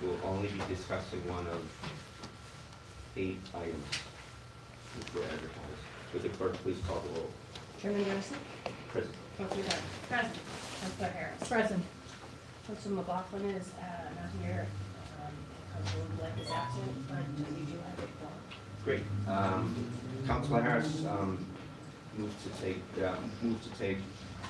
we will only be discussing one of 8 items which were advertised. Would the clerk please call the roll? Chairman Anderson. Present. Councilor Dodd. Present. Councilor Harris. Present. Councilor McLaughlin is not here. Councilor Woodland is absent, but we do have a quorum. Great. Councilor Harris moved to take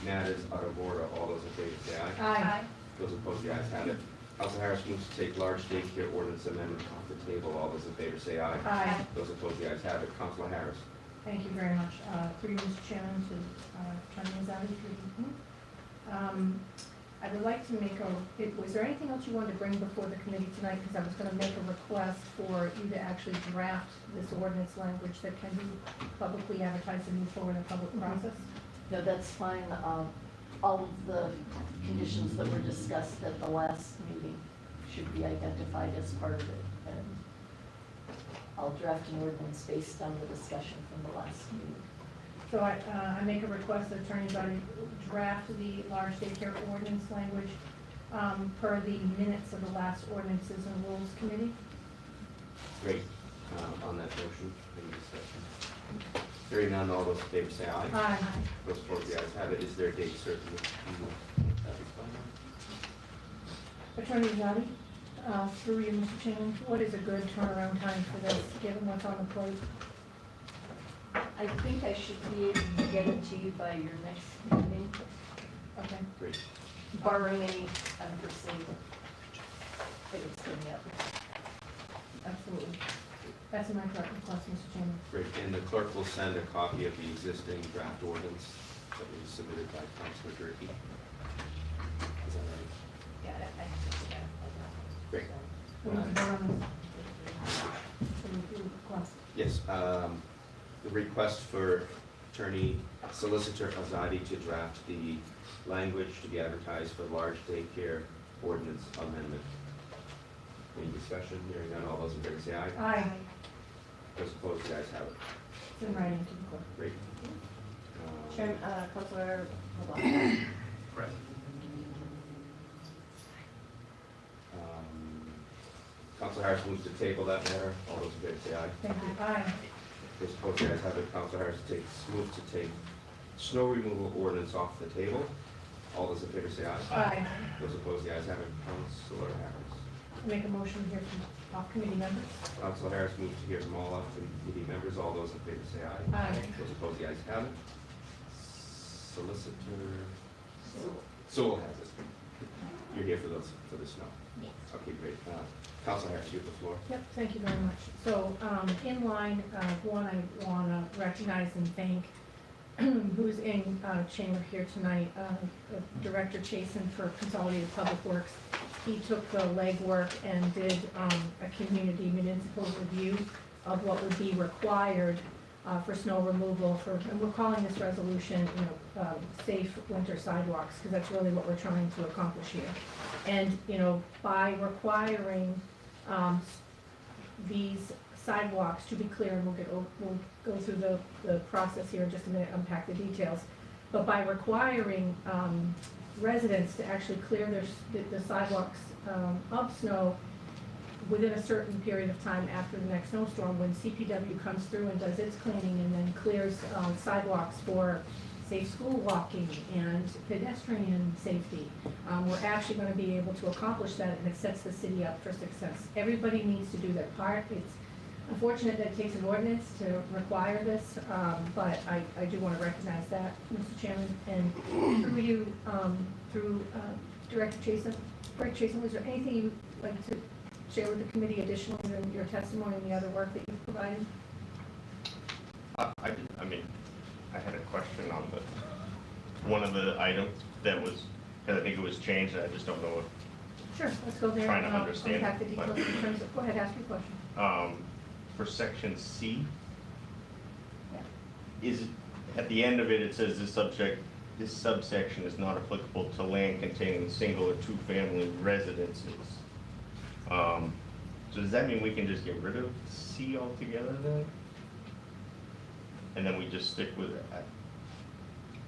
matters out of order. All those in favor say aye. Aye. Those opposed, the ayes have it. Councilor Harris moves to take large daycare ordinance amendment off the table. All those in favor say aye. Aye. Those opposed, the ayes have it. Councilor Harris. Thank you very much. Through you, Mr. Chairman, to Attorney Azadi, through you. I would like to make was there anything else you wanted to bring before the committee tonight? Because I was going to make a request for you to actually draft this ordinance language that can be publicly advertised and move forward in a public process. No, that's fine. All of the conditions that were discussed at the last meeting should be identified as part of it. And I'll draft an ordinance based on the discussion from the last meeting. So I make a request that Attorney Azadi draft the large daycare ordinance language per the minutes of the last ordinances and rules committee. Great. On that motion, any discussion? Hearing none, all those in favor say aye. Aye. Those opposed, the ayes have it. Is there a date certain that you will have it by? Attorney Azadi, through you, Mr. Chairman, what is a good turnaround time for this, given what's on the plate? I think I should be able to get it to you by your next meeting, Okay. Great. barring any unforeseen things coming up. Absolutely. That's my correct request, Mr. Chairman. Great. And the clerk will send a copy of the existing draft ordinance that was submitted by Councilor Durkee. Is that right? Yeah, I think that. Great. We need to vote on this. The review request. Yes, the request for Attorney Solicitor Azadi to draft the language to be advertised for large daycare ordinance amendment. Any discussion? Hearing none, all those in favor say aye. Aye. Those opposed, the ayes have it. It's in writing to the clerk. Great. Chairman, Councilor McLaughlin. Present. Councilor Harris moves to table that matter. All those in favor say aye. Thank you. Aye. Those opposed, the ayes have it. Councilor Harris moves to take snow removal ordinance off the table. All those in favor say aye. Aye. Those opposed, the ayes have it. Councilor Harris. Make a motion here from off committee members. Councilor Harris moves to hear from all up committee members. All those in favor say aye. Aye. Those opposed, the ayes have it. Solicitor Sewell has it. You're here for the snow. Yes. Okay, great. Councilor Harris, you have the floor. Yep, thank you very much. So, in line, one, I want to recognize and thank who's in chamber here tonight, Director Chasen for Consolidated Public Works. He took the legwork and did a community municipal review of what would be required for snow removal and we're calling this resolution, safe winter sidewalks, because that's really what we're trying to accomplish here. And, by requiring these sidewalks to be clear, and we'll go through the process here in just a minute, unpack the details. But by requiring residents to actually clear the sidewalks of snow within a certain period of time after the next snowstorm, when CPW comes through and does its cleaning and then clears sidewalks for safe school walking and pedestrian safety, we're actually going to be able to accomplish that, and it sets the city up for success. Everybody needs to do their part. It's unfortunate that it takes an ordinance to require this, but I do want to recognize that, Mr. Chairman, and through you, through Director Chasen. Director Chasen, was there anything you'd like to share with the committee additionally than your testimony and the other work that you've provided? I had a question on one of the items that was, because I think it was changed, and I just don't know Sure, let's go there. Trying to and understand, unpack the details but- in terms of, go ahead, ask your question. for section C. Yeah. Is, at the end of it, it says this subsection is not applicable to land containing single or two-family residences. So does that mean we can just get rid of C altogether then? And then we just stick with it?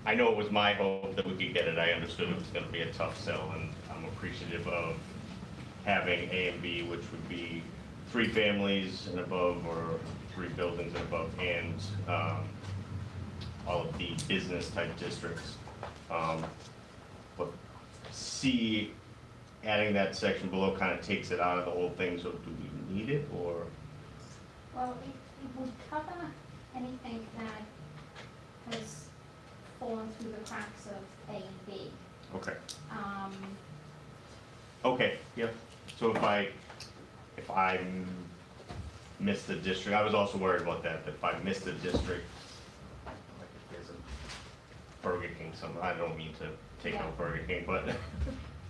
I know it was my hope that we could get it. I understood it was gonna be a tough sell, and I'm appreciative of having A and B, which would be 3 families and above, or 3 buildings and above, and all of the business type districts. But C, adding that section below kind of takes it out of the whole thing, so do we need it, or? Well, it would cover anything that has fallen through the cracks of A and B. Okay. Okay, yeah, so if I missed the district, I was also worried about that if I missed the district, like if there's a Burger King somewhere, I don't mean to take out Burger King, but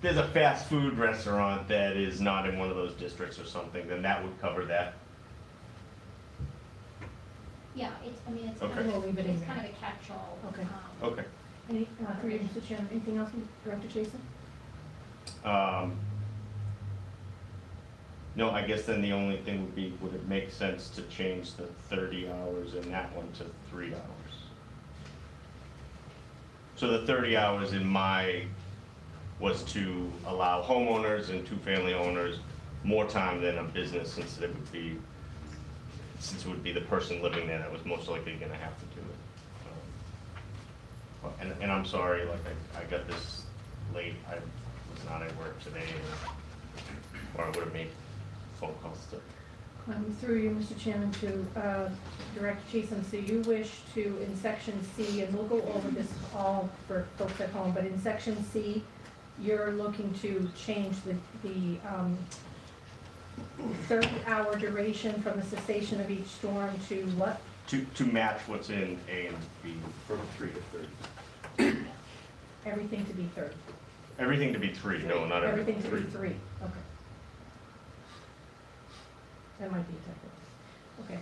there's a fast food restaurant that is not in one of those districts or something, then that would cover that. Yeah, it's, I mean, it's Okay. kind of, We'll leave it in it's there. kind of a catch-all. Okay. Okay. Any, through you, Mr. Chairman, anything else, Director Chason? No, I guess then the only thing would be, would it make sense to change the 30 hours in that one to 3 hours? So the 30 hours in was to allow homeowners and 2-family owners more time than a business, since it would be the person living there that was most likely gonna have to do it. And I'm sorry, like, I got this late, I was not at work today, or I would have made phone calls to. Through you, Mr. Chairman, to Director Chason, so you wish to, in section C, and we'll go over this all for folks at home, but in section C, you're looking to change the 30-hour duration from the cessation of each storm to what? To match what's in A and B. From 3 to 30. Everything to be 30. Everything to be 3, no, not everything. Everything to be 3, okay. That might be a typo. Okay.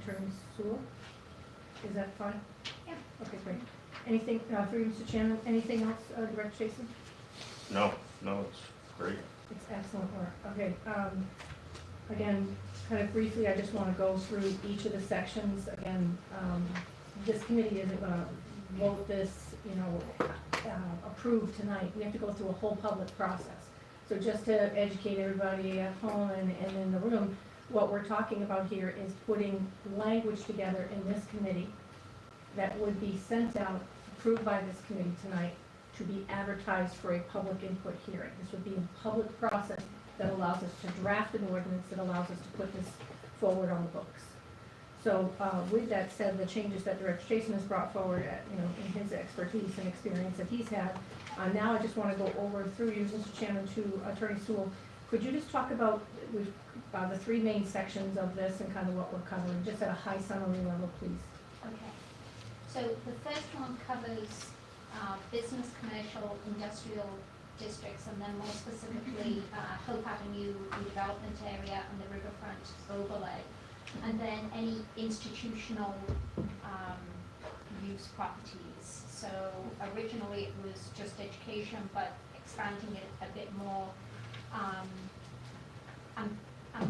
Attorney Sewell, is that fine? Yeah. Okay, great. Anything, through you, Mr. Chairman, anything else, Director Chason? No, it's great. It's excellent work. Okay, again, kind of briefly, I just want to go through each of the sections. Again, this committee isn't going to vote this, approve tonight. We have to go through a whole public process. So just to educate everybody at home and in the room, what we're talking about here is putting language together in this committee that would be sent out, approved by this committee tonight, to be advertised for a public input hearing. This would be a public process that allows us to draft an ordinance, that allows us to put this forward on the books. So with that said, the changes that Director Chason has brought forward, in his expertise and experience that he's had, now I just want to go over through you, Mr. Chairman, to Attorney Sewell. Could you just talk about the 3 main sections of this and kind of what we're covering, just at a high summary level, please? Okay. So the first one covers business, commercial, industrial districts, and then more specifically, Hope Avenue redevelopment area and the riverfront overlay. And then any institutional use properties. So originally it was just education, but expanding it a bit more. And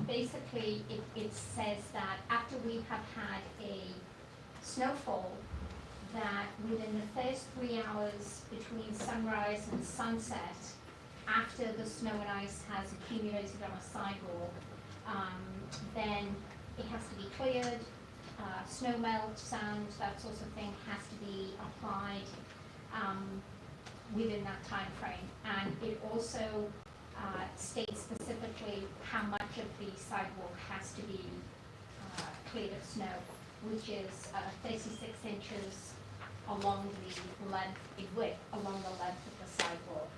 basically it says that after we have had a snowfall, that within the first 3 hours between sunrise and sunset, after the snow and ice has accumulated on a sidewalk, then it has to be cleared, snow melt, sand, that sort of thing has to be applied within that time frame. And it also states specifically how much of the sidewalk has to be cleared of snow, which is 36 inches along the length, in width, along the length of the sidewalk.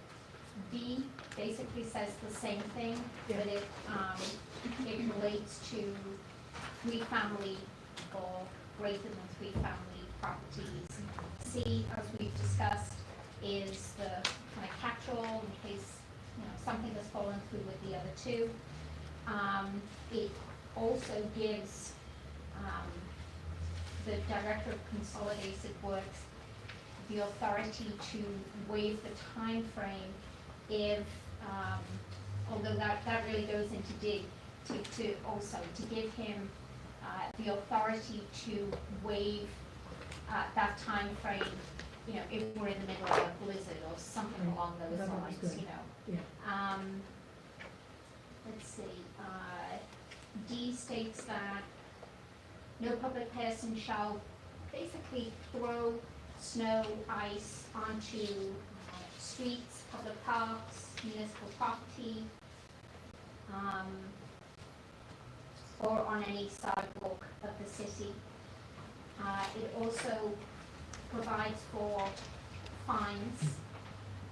B basically says the same thing, but it relates to 3-family or greater than 3-family properties. C, as we've discussed, is the kind of catch-all in case something has fallen through with the other 2. It also gives the Director of Consolidated Works the authority to waive the time frame if, although that really goes into D, to also to give him the authority to waive that time frame, if we're in the middle of a blizzard or something along those That would be lines, good. Yeah. C states that no public person shall basically throw snow, ice onto streets, public parks, municipal property, or on any sidewalk of the city. It also provides for fines.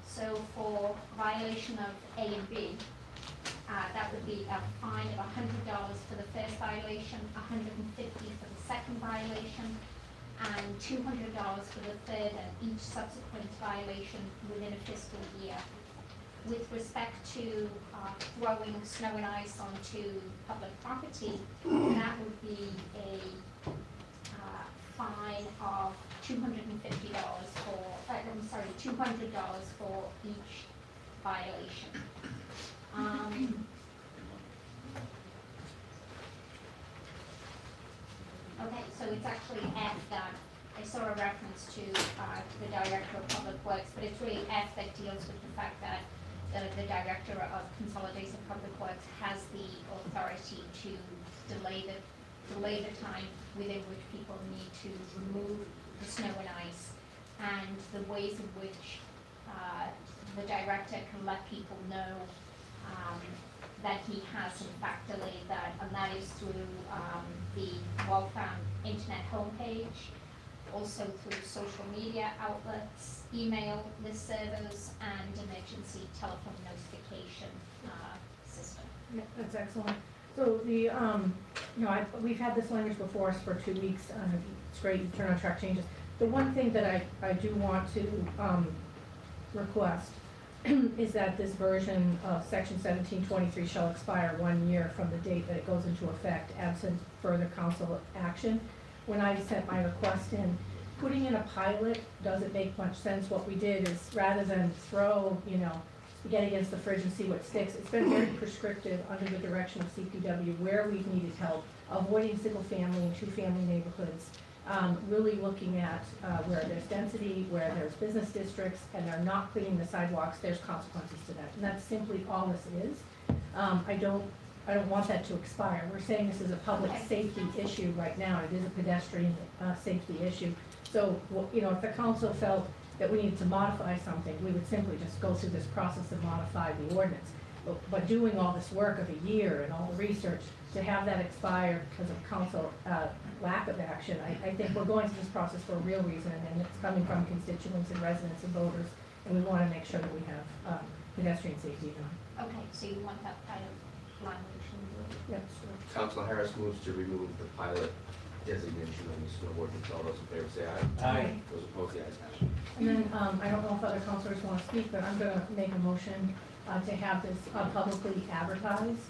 So for violation of A and B, that would be a fine of $100 for the first violation, $150 for the second violation, and $200 for the third and each subsequent violation within a fiscal year. With respect to throwing snow and ice onto public property, that would be a fine of $250 $200 for each violation. Okay, so it's actually F that, I saw a reference to the Director of Public Works, but it's really F that deals with the fact that the Director of Consolidated Public Works has the authority to delay the time within which people need to remove the snow and ice, and the ways in which the Director can let people know that he has in fact delayed that, and that is through the Waltham Internet homepage, also through social media outlets, email listservers, and emergency telephone notification system. Yeah, that's excellent. So the, we've had this language before us for 2 weeks, it's great, you turn on track changes. The one thing that I do want to request is that this version of section 1723 shall expire 1 year from the date that it goes into effect, absent further council action. When I sent my request in, putting in a pilot doesn't make much sense. What we did is, rather than throw, get against the fridge and see what sticks, it's been very prescriptive under the direction of CPW where we've needed help, avoiding single-family and two-family neighborhoods, really looking at where there's density, where there's business districts, and they're not cleaning the sidewalks, there's consequences to that. And that's simply all this is. I don't want that to expire. We're saying this is a public safety issue right now. It is a pedestrian safety issue. So, if the council felt that we needed to modify something, we would simply just go through this process and modify the ordinance. But doing all this work of a year and all the research, to have that expire because of council lack of action, I think we're going through this process for a real reason, and it's coming from constituents and residents and voters, and we want to make sure that we have pedestrian safety done. Okay, so you want that kind of language removed? Yep, sure. Councilor Harris moves to remove the pilot designation on the snow ordinance. All those in favor say aye. Aye. Those opposed, the ayes have it. And then, I don't know if other councilors want to speak, but I'm going to make a motion to have this publicly advertised.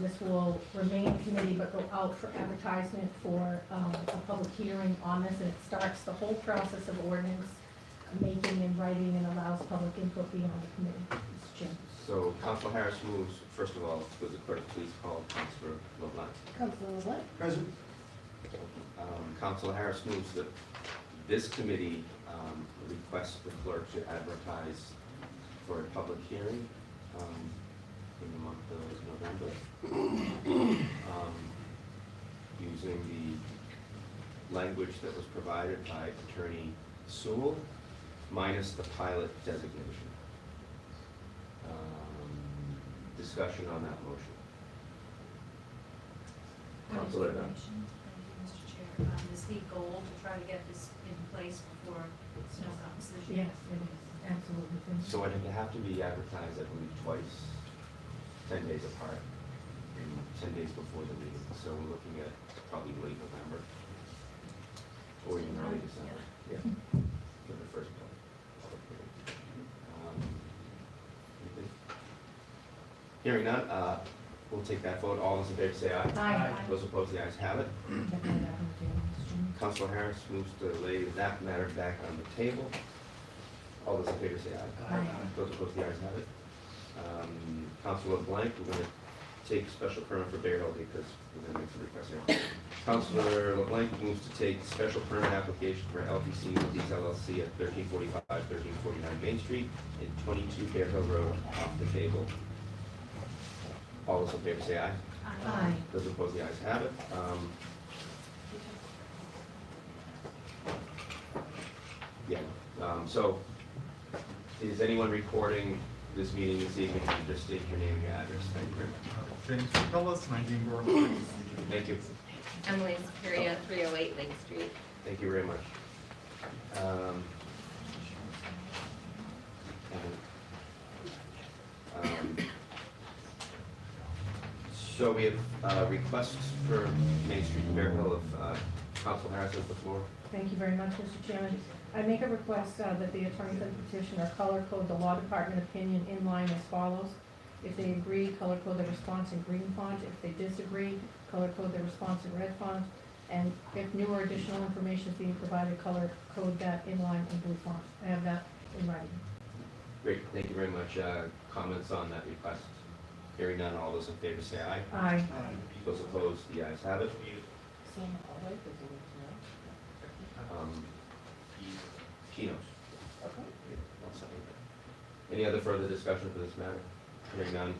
This will remain in committee, but go out for advertisement for a public hearing on this, and it starts the whole process of ordinance making and writing and allows public input beyond the committee. Mr. Chairman. So Councilor Harris moves, first of all, would the clerk please call Councilor LeBlanc? Councilor LeBlanc? Present. Councilor Harris moves that this committee requests the clerk to advertise for a public hearing in the month of November, using the language that was provided by Attorney Sewell, minus the pilot designation. Discussion on that motion. Councilor Dunn. Thank you, Mr. Chair. Is the goal to try to get this in place before snow comes this year? Yes, it is, absolutely. Thank you. So it would have to be advertised, I believe, twice, 10 days apart, and 10 days before the meeting. So we're looking at probably late November, or even early December. Yeah, for the first public hearing. Anything? Hearing none, we'll take that vote. All those in favor say aye. Aye. Those opposed, the ayes have it. Councilor Harris moves to lay that matter back on the table. All those in favor say aye. Aye. Those opposed, the ayes have it. Councilor LeBlanc, we're going to take special permit for Bear Hill because we're going to make some requests here. Councilor LeBlanc moves to take special permit application for LPC Maltese LLC at 1345, 1349 Main Street and 22 Bear Hill Road off the table. All those in favor say aye. Aye. Those opposed, the ayes have it. Yeah, so is anyone recording this meeting this evening? Can you just state your name and your address? Thank you very much. James McCullough, 19 Grove. Thank you. Emily Superior, 308 Lake Street. Thank you very much. So we have requests for Main Street Fair Hill of Council Harris has the floor. Thank you very much, Mr. Chairman. I make a request that the attorney for the petitioner color code the law department opinion in line as follows. If they agree, color code the response in green font. If they disagree, color code the response in red font. And if new or additional information is being provided, color code that in line in blue font. I have that in writing. Great, thank you very much. Comments on that request? Hearing none, all those in favor say aye. Aye. Those opposed, the ayes have it. Keynote. Any other further discussion for this matter? Hearing none,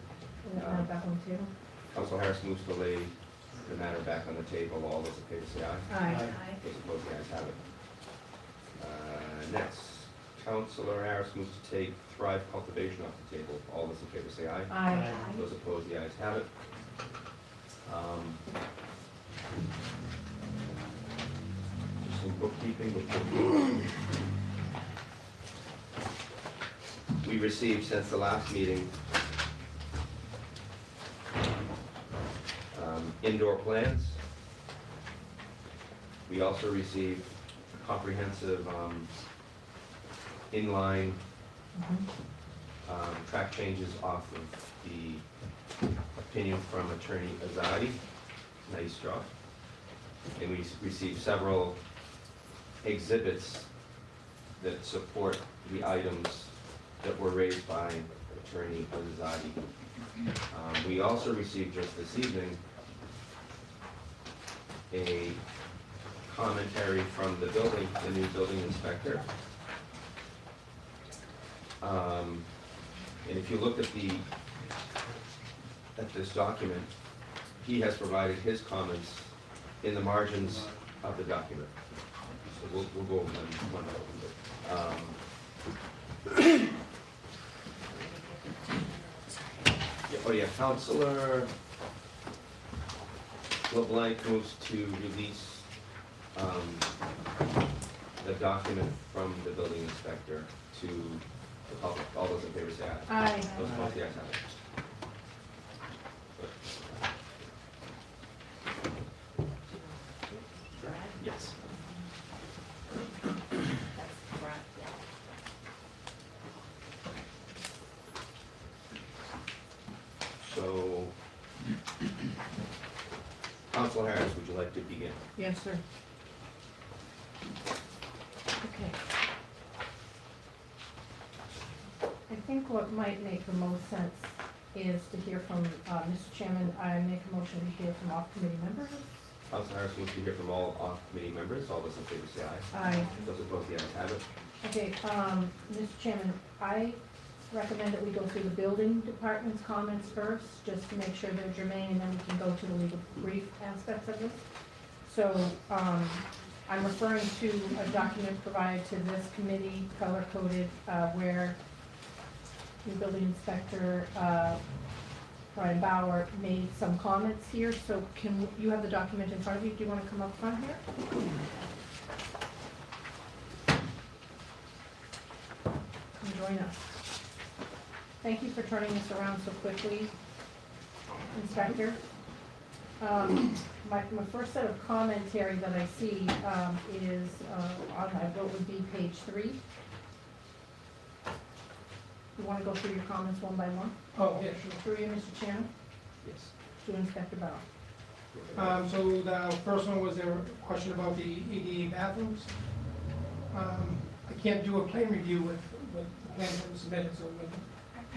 Now back on the table. Council Harris moves to lay the matter back on the table. All those in favor say aye. Aye. Those opposed, the ayes have it. Next, Councilor Harris moves to take Thrive Cultivation off the table. All those in favor say aye. Aye. Those opposed, the ayes have it. Just some bookkeeping. We received since the last meeting indoor plans. We also received comprehensive inline track changes off of the opinion from Attorney Azadi. Nice job. And we received several exhibits that support the items that were raised by Attorney Azadi. We also received just this evening a commentary from the new building inspector. And if you look at this document, he has provided his comments in the margins of the document. So we'll go over them one by one. Oh yeah, Councilor LeBlanc moves to release the document from the building inspector to the public. All those in favor say aye. Aye. Those opposed, the ayes have it. Yes. So, Councilor Harris, would you like to begin? Yes, sir. Okay. I think what might make the most sense is to hear from, Mr. Chairman, I make a motion to hear from all committee members. Councilor Harris moves to hear from all off-committee members. All those in favor say aye. Aye. Those opposed, the ayes have it. Okay, Mr. Chairman, I recommend that we go through the building department's comments first, just to make sure they're germane, and then we can go to the legal brief aspects of this. So, I'm referring to a document provided to this committee, color-coded, where the building inspector, Brian Bauer, made some comments here. So you have the document in front of you. Do you want to come up front here? Come join us. Thank you for turning this around so quickly, Inspector. My first set of commentary that I see is on my vote would be page 3. You want to go through your comments one by one? Oh, yeah, sure. Through you, Mr. Chairman, Yes. to Inspector Bauer. So the first one was a question about the ADA bathrooms. I can't do a plan review with the plans that were submitted, so when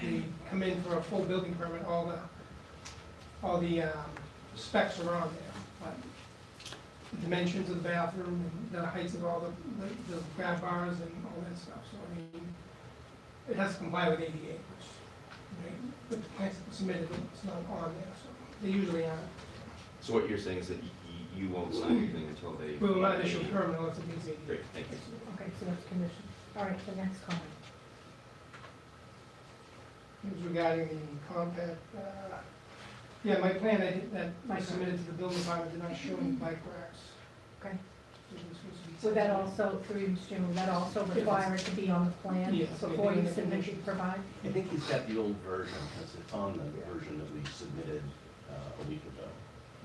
they come in for a full building permit, all the specs are on there. But the dimensions of the bathroom, and the heights of all the grab bars and all that stuff, so I mean, it has to comply with ADA, which, right, with the plans that were submitted, it's not on there, so. They usually aren't. So what you're saying is that you won't sign anything until they. We will not issue a permit unless it meets ADA. Great, thank you. Okay, so that's condition. All right, the next comment. It was regarding the compact, yeah, my plan that I submitted to the building department did not show any bike racks. Okay. So this was to be- Would that also, through you, Jim, would that also require it to be on the plan Yes. before you submit, you provide? I think he's got the old version, because it's on the version that we submitted a week ago.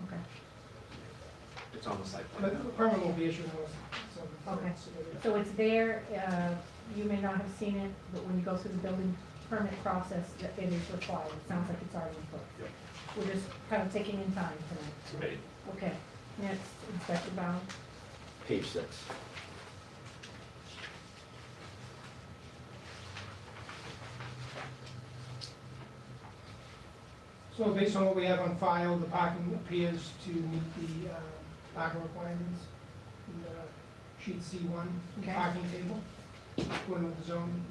Okay. It's on the site plan. But the permit won't be issued unless it's Okay. submitted. So it's there, you may not have seen it, but when you go through the building permit process, it is required. It sounds like it's already in place. Yep. We're just kind of taking in time tonight. Right. Okay, next, Inspector Brown. Page 6. So based on what we have on file, the parking appears to meet the parking requirements in sheet C1, the Okay. parking table, according to the zoning.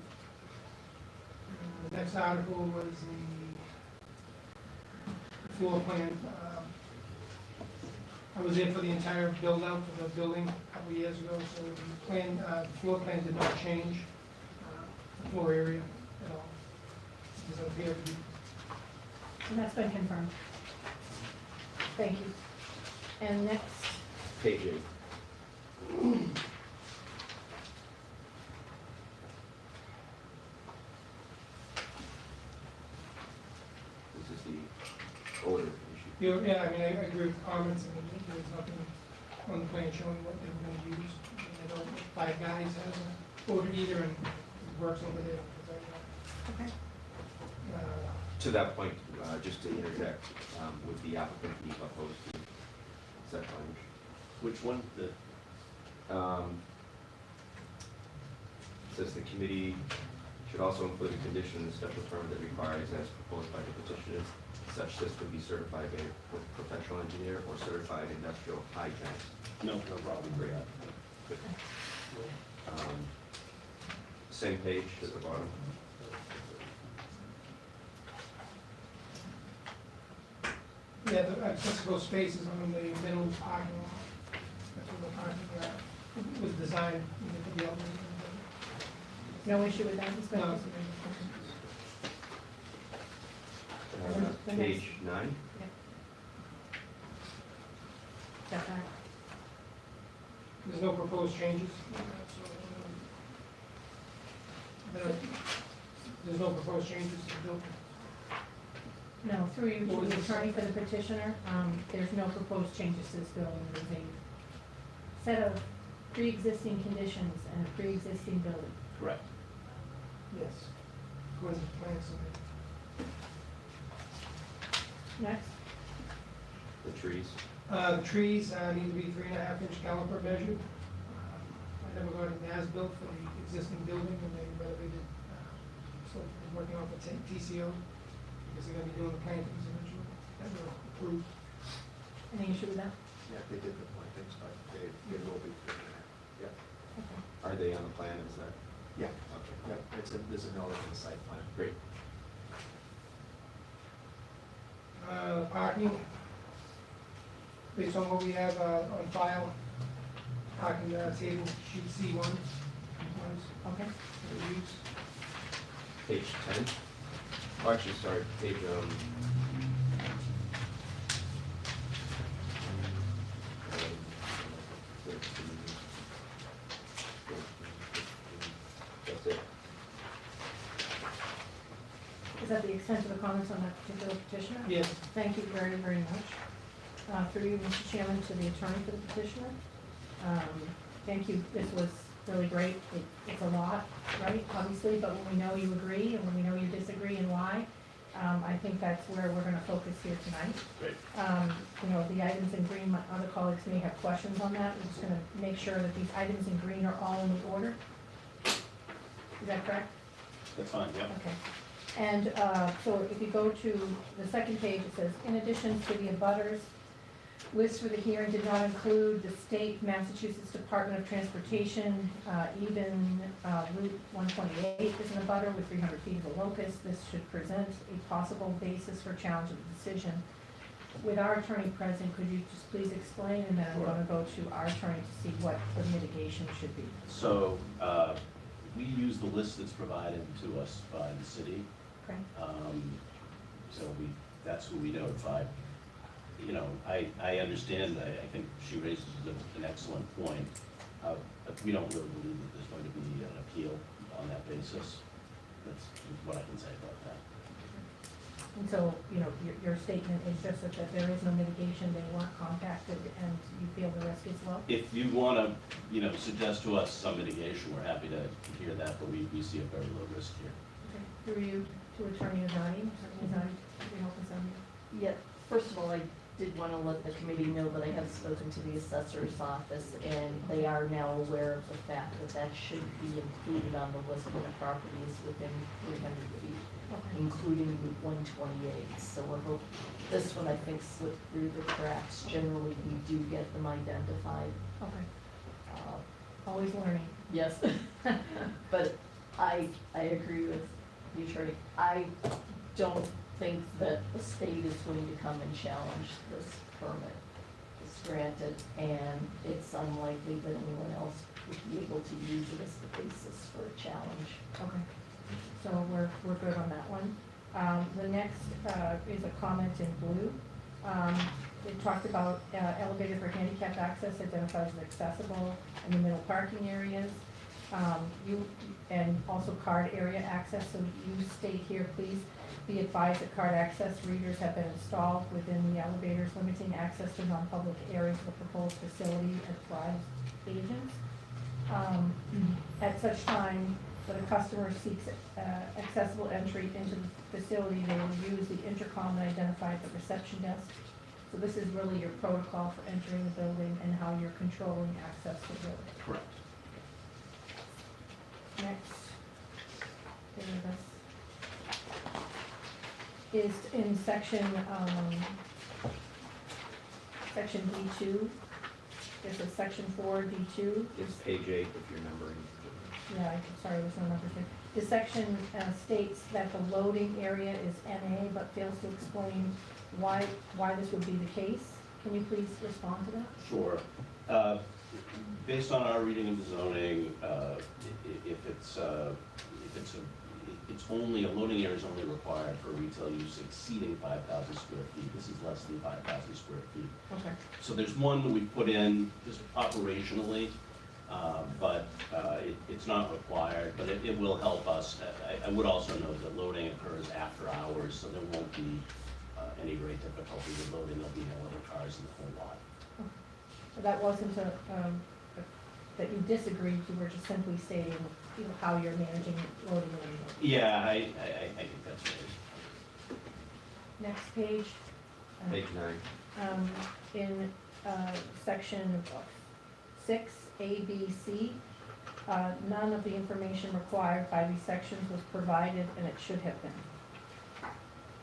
The next article was the floor plan. I was there for the entire build-out for the building a couple of years ago, so the plan, the floor plan did not change, the floor area at all. It doesn't appear to be. And that's been confirmed. Thank you. And next, Page 8. This is the odor issue. Yeah, I mean, I agree with the comments, I mean, there's nothing on the plan showing what they were gonna use. I don't, Five Guys has an order either, and it works over there. okay, To that point, just to interject, would the applicant be opposed to set language? Which one? The, Says the committee should also include a condition in the special permit that requires, as proposed by the petitioners, such system be certified by a professional engineer or certified industrial hygienist. no problem with that. Same page at the bottom. Yeah, the accessible spaces on the middle parking lot. That's where the parking lot was designed, to be able to. no issue with that, Inspector? No. The next. Page 9. Setback. There's no proposed changes. There's no proposed changes to the building. No, through you, What was to the this? attorney for the petitioner, there's no proposed changes to this building. There's a set of pre-existing conditions and a pre-existing building. Correct. Yes. According to the plan submitted. Next, The trees. The trees need to be 3.5-inch caliper measured. I never got an as-built for the existing building when they renovated, so we're working off a TCO, because they're gonna be doing the plantings eventually, that were approved. any issue with that? Yeah, they did the plantings, but they will be, yeah, Okay. Are they on the plan? Is that? yeah, Okay. yeah, there's a note in the site plan. Great. Parking, based on what we have on file, parking table sheet C1, was Okay, for use. Page 10. Oh, actually, sorry, page, that's it. is that the extent of the comments on that particular petitioner? Yes. Thank you very, very much. Through you, Mr. Chairman, to the attorney for the petitioner. Thank you, this was really great. It's a lot, right, obviously, but when we know you agree and when we know you disagree and why, I think that's where we're gonna focus here tonight. Great. You know, the items in green, my other colleagues may have questions on that. We're just gonna make sure that these items in green are all in order. Is that correct? That's fine, yeah. Okay. And so if you go to the second page, it says, in addition to the abutters, list for the hearing did not include the state Massachusetts Department of Transportation, even Route 128 is an abutter with 300 feet of a locus. This should present a possible basis for challenge of the decision. with our attorney present, could you just please explain, and then I'm Sure. gonna go to our attorney to see what the mitigation should be. So, we use the list that's provided to us by the city. Okay? So that's who we notify. You know, I understand, I think she raises an excellent point. But we don't really believe that there's going to be an appeal on that basis. That's what I can say about that. And so, you know, your statement is just that there is no mitigation, they weren't contacted, and you feel the risk is low? If you want to, you know, suggest to us some mitigation, we're happy to hear that, but we see a very low risk here. Okay. Through you to Attorney Azadi. Attorney Azadi, could you help us out here? Yeah, first of all, I did want to let the committee know that I have spoken to the assessor's office, and they are now aware of the fact that that should be included on the list of the properties within 300 feet, including Route 128. So we're hoping, this one I think slipped through the cracks. Generally, we do get them identified. Okay, Uh, always learning. Yes, but I agree with the attorney. I don't think that the state is going to come and challenge this permit that's granted, and it's unlikely that anyone else would be able to use it as the basis for a challenge. Okay, so we're good on that one. The next is a comment in blue. It talked about elevator for handicap access identifies as accessible in the middle parking areas. And also card area access, so you state here, please be advised that card access readers have been installed within the elevators, limiting access to non-public areas of the proposed facility at Thrive agents. At such time that a customer seeks accessible entry into the facility, they will use the intercom identified at the reception desk. So this is really your protocol for entering the building and how you're controlling access to the building. Correct. Next, is in section D2. This is section 4, D2. It's page 8 if you're numbering. Yeah, I'm sorry, there's no numbers here. The section states that the loading area is NA, but fails to explain why this would be the case. Can you please respond to that? Sure. Based on our reading of the zoning, it's only, a loading area is only required for retail use exceeding 5,000 square feet. This is less than 5,000 square feet. Okay. So there's one that we put in just operationally, but it's not required, but it will help us. I would also note that loading occurs after hours, so there won't be any great difficulty with loading. There'll be no other cars in the whole lot. That wasn't that you disagreed, you were just simply stating, you know, how you're managing loading and unloading. Yeah, I think that's right. Next page. Page 9. In section 6, A, B, C, none of the information required by these sections was provided, and it should have been.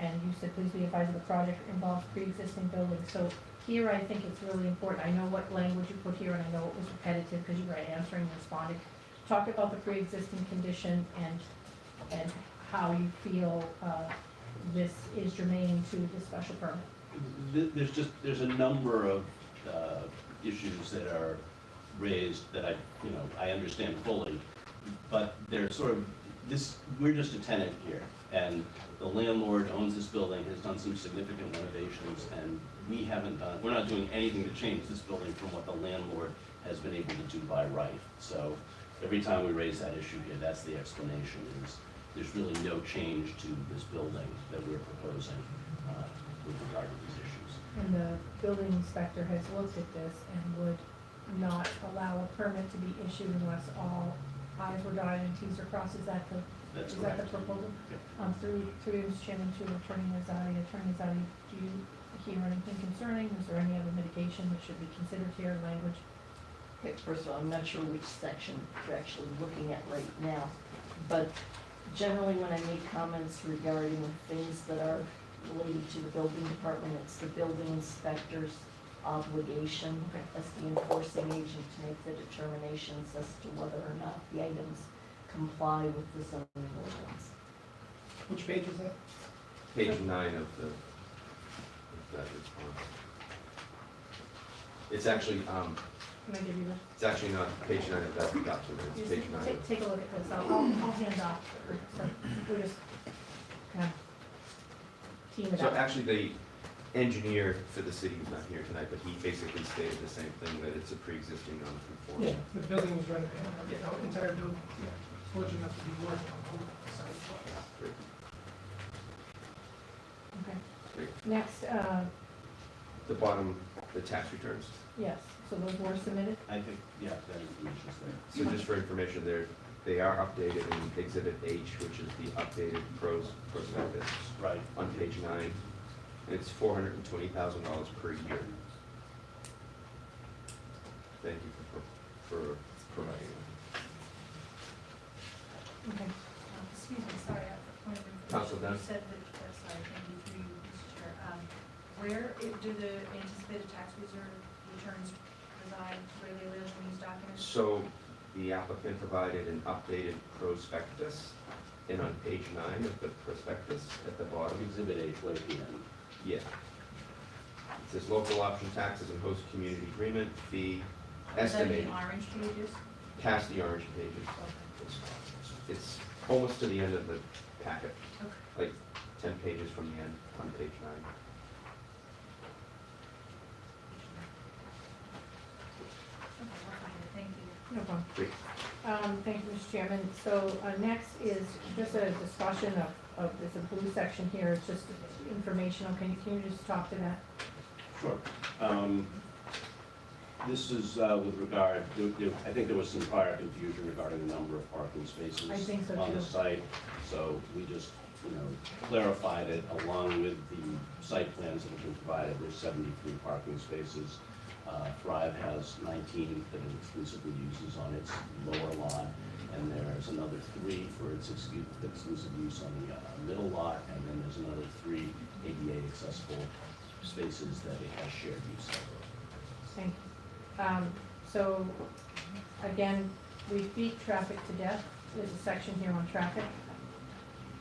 And you said, please be advised of the project involves pre-existing buildings. So here, I think it's really important. I know what language you put here, and I know it was repetitive because you were answering and responding. Talk about the pre-existing condition and how you feel this is germane to the special permit. There's a number of issues that are raised that I understand fully, but they're sort of, we're just a tenant here, and the landlord owns this building, has done some significant renovations, and we're not doing anything to change this building from what the landlord has been able to do by right. So every time we raise that issue here, that's the explanation, is there's really no change to this building that we're proposing with regard to these issues. And the building inspector has looked at this and would not allow a permit to be issued unless all i's were dotted and t's are crossed. Is that the That's is that the correct. proposal? Yeah. Through you, Mr. Chairman, to Attorney Azadi. Attorney Azadi, do you hear anything concerning? Is there any other mitigation that should be considered here, language? Okay, first of all, I'm not sure which section you're actually looking at right now, but generally when I make comments regarding things that are related to the building department, it's the building inspector's obligation as the enforcing agent to make the determinations as to whether or not the items comply with the zoning ordinance. Which page is that? Page 9 of the that response. It's actually, Can I give you this? it's actually not page 9 of that document, it's Just page 9. take a look at this, I'll hand off, so we're just kind of team it So up. actually, the engineer for the city is not here tonight, but he basically stated the same thing, that it's a pre-existing Yeah, non-conforming. the building was renovated, the entire building, fortunate enough to be working on both sides. Great. Okay. Great. Next, The bottom, the tax returns. yes, so those were submitted? I think, yeah, that information's there. So just for information, they are updated in Exhibit H, which is the updated prospectus Right. on page 9. It's $420,000 per year. Thank you for providing that. Okay. Excuse me, sorry, I have a point of Council information. Dunn. You said that, sorry, thank you through you, Mr. Chair. Where do the anticipated tax reserve returns reside, where they live in these documents? So the applicant provided an updated prospectus, and on page 9 of the prospectus, at the bottom, Exhibit H, way at the end. yeah. It says local option taxes and host community agreement fee Is that estimated, the orange pages? past the orange pages. Okay. It's almost to the end of the packet, Okay. like 10 pages from the end on page 9. Okay, I'll find it, thank you. No problem. Great. Thank you, Mr. Chairman. So next is just a discussion of, there's a blue section here, it's just informational. Can you just talk to that? Sure. This is with regard, I think there was some prior confusion regarding the number of parking spaces I think so, on the too. site. So we just, clarified it along with the site plans that have been provided. There's 73 parking spaces. Thrive has 19 that it exclusively uses on its lower lot, and there's another 3 for its exclusive use on the middle lot, and then there's another 3 ADA accessible spaces that it has shared use of. Thank you. So, again, we beat traffic to death. There's a section here on traffic.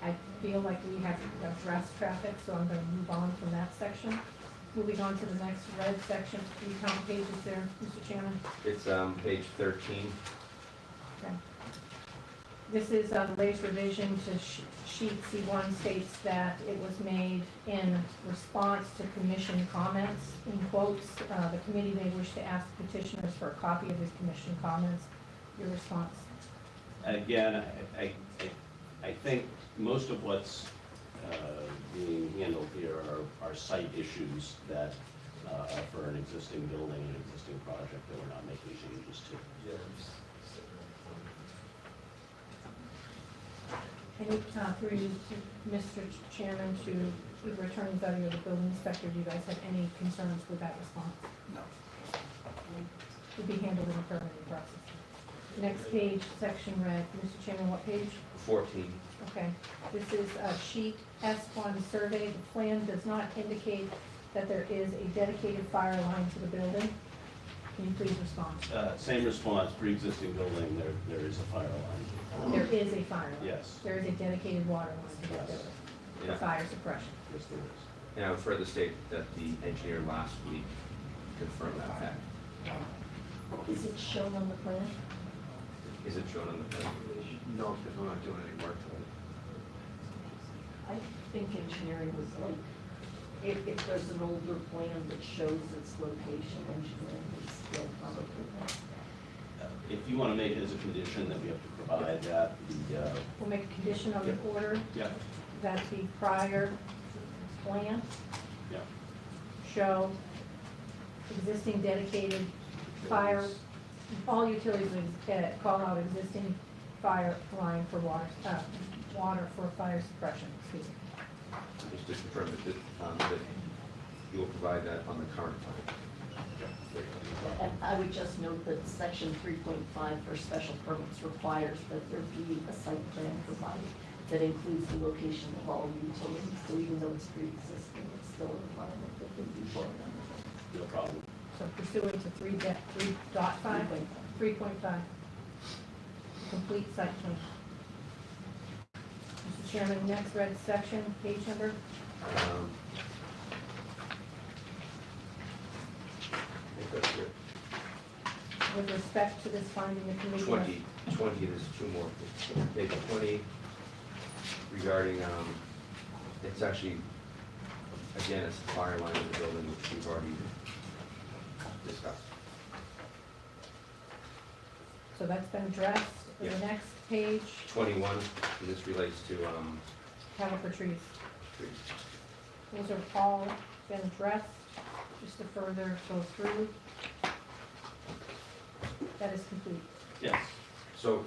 I feel like we have addressed traffic, so I'm gonna move on from that section. Moving on to the next red section, can you count pages there, Mr. Chairman? It's page 13. Okay. This is the latest revision to sheet C1 states that it was made in response to commission comments, in quotes. The committee may wish to ask petitioners for a copy of his commission comments. Your response? Again, I think most of what's being handled here are site issues that are for an existing building, an existing project that we're not making changes to. Any, through you, Mr. Chairman, to either Attorney Zutty or the building inspector, do you guys have any concerns with that response? No. Would be handled in the permitting process. Next page, section red. Mr. Chairman, what page? 14. Okay. This is sheet S1 survey. The plan does not indicate that there is a dedicated fire line to the building. Can you please respond? Same response, pre-existing building, there is a fire line. There is a fire line. Yes. There is a dedicated water line to the Yes. building for Yeah. fire suppression. Yes, there is. And I would further state that the engineer last week confirmed that fact. Is it shown on the plan? Is it shown on the plan? No, because we're not doing any work to it. I think engineering was like, if there's an older plan that shows its location, engineering is still probably that. If you want to make it as a condition that we have to provide that, We'll make a condition on the Yep. order yeah, that the prior plan yeah. show existing dedicated fire, all utilities would call out existing fire line for water for fire suppression, excuse me. Just to confirm that you will provide that on the current plan. And I would just note that section 3.5 for special permits requires that there be a site plan provided that includes the location of all utilities. So even though it's pre-existing, it's still a requirement that they be brought No problem. So pursuant to 3.5, 3.5, complete site plan. Mr. Chairman, next red section, page number, with respect to this finding, the committee. 20, there's two more. Page 20 regarding, it's actually, again, it's the fire line of the building, which we've already discussed. So that's been addressed. For the Yeah. next page, 21, and this relates to, caliper trees. trees. Those have all been addressed, just to further go through. That is complete. Yes. So,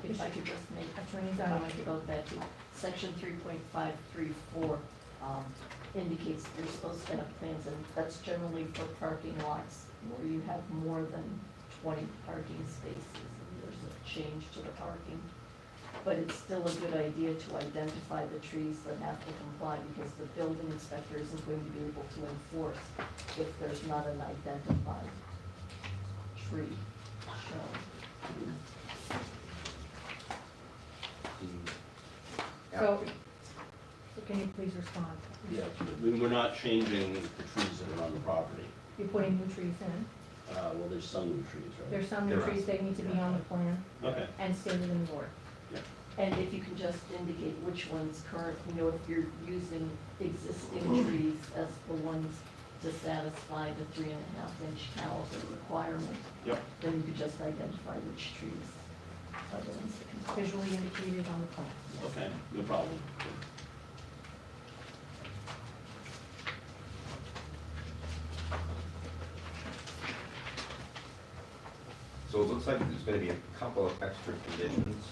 If I could just make Attorney's a eye. comment about that too. Section 3.534 indicates that you're supposed to have plans, and that's generally for parking lots where you have more than 20 parking spaces, and there's a change to the parking. But it's still a good idea to identify the trees that have to comply, because the building inspector isn't going to be able to enforce if there's not an identified tree shown. So, can you please respond? Yeah, we're not changing the trees that are on the property. You're putting new trees in. Well, there's some new trees, right? There's some new There are. trees that need to be on the plan Okay. and stated in the order. And if you can just indicate which ones current, if you're using existing trees as the ones to satisfy the 3.5-inch caliber requirement, Yep. then you could just identify which trees are the ones that comply. Visually indicated on the plan. Okay, no problem. so it looks like there's gonna be a couple of extra conditions.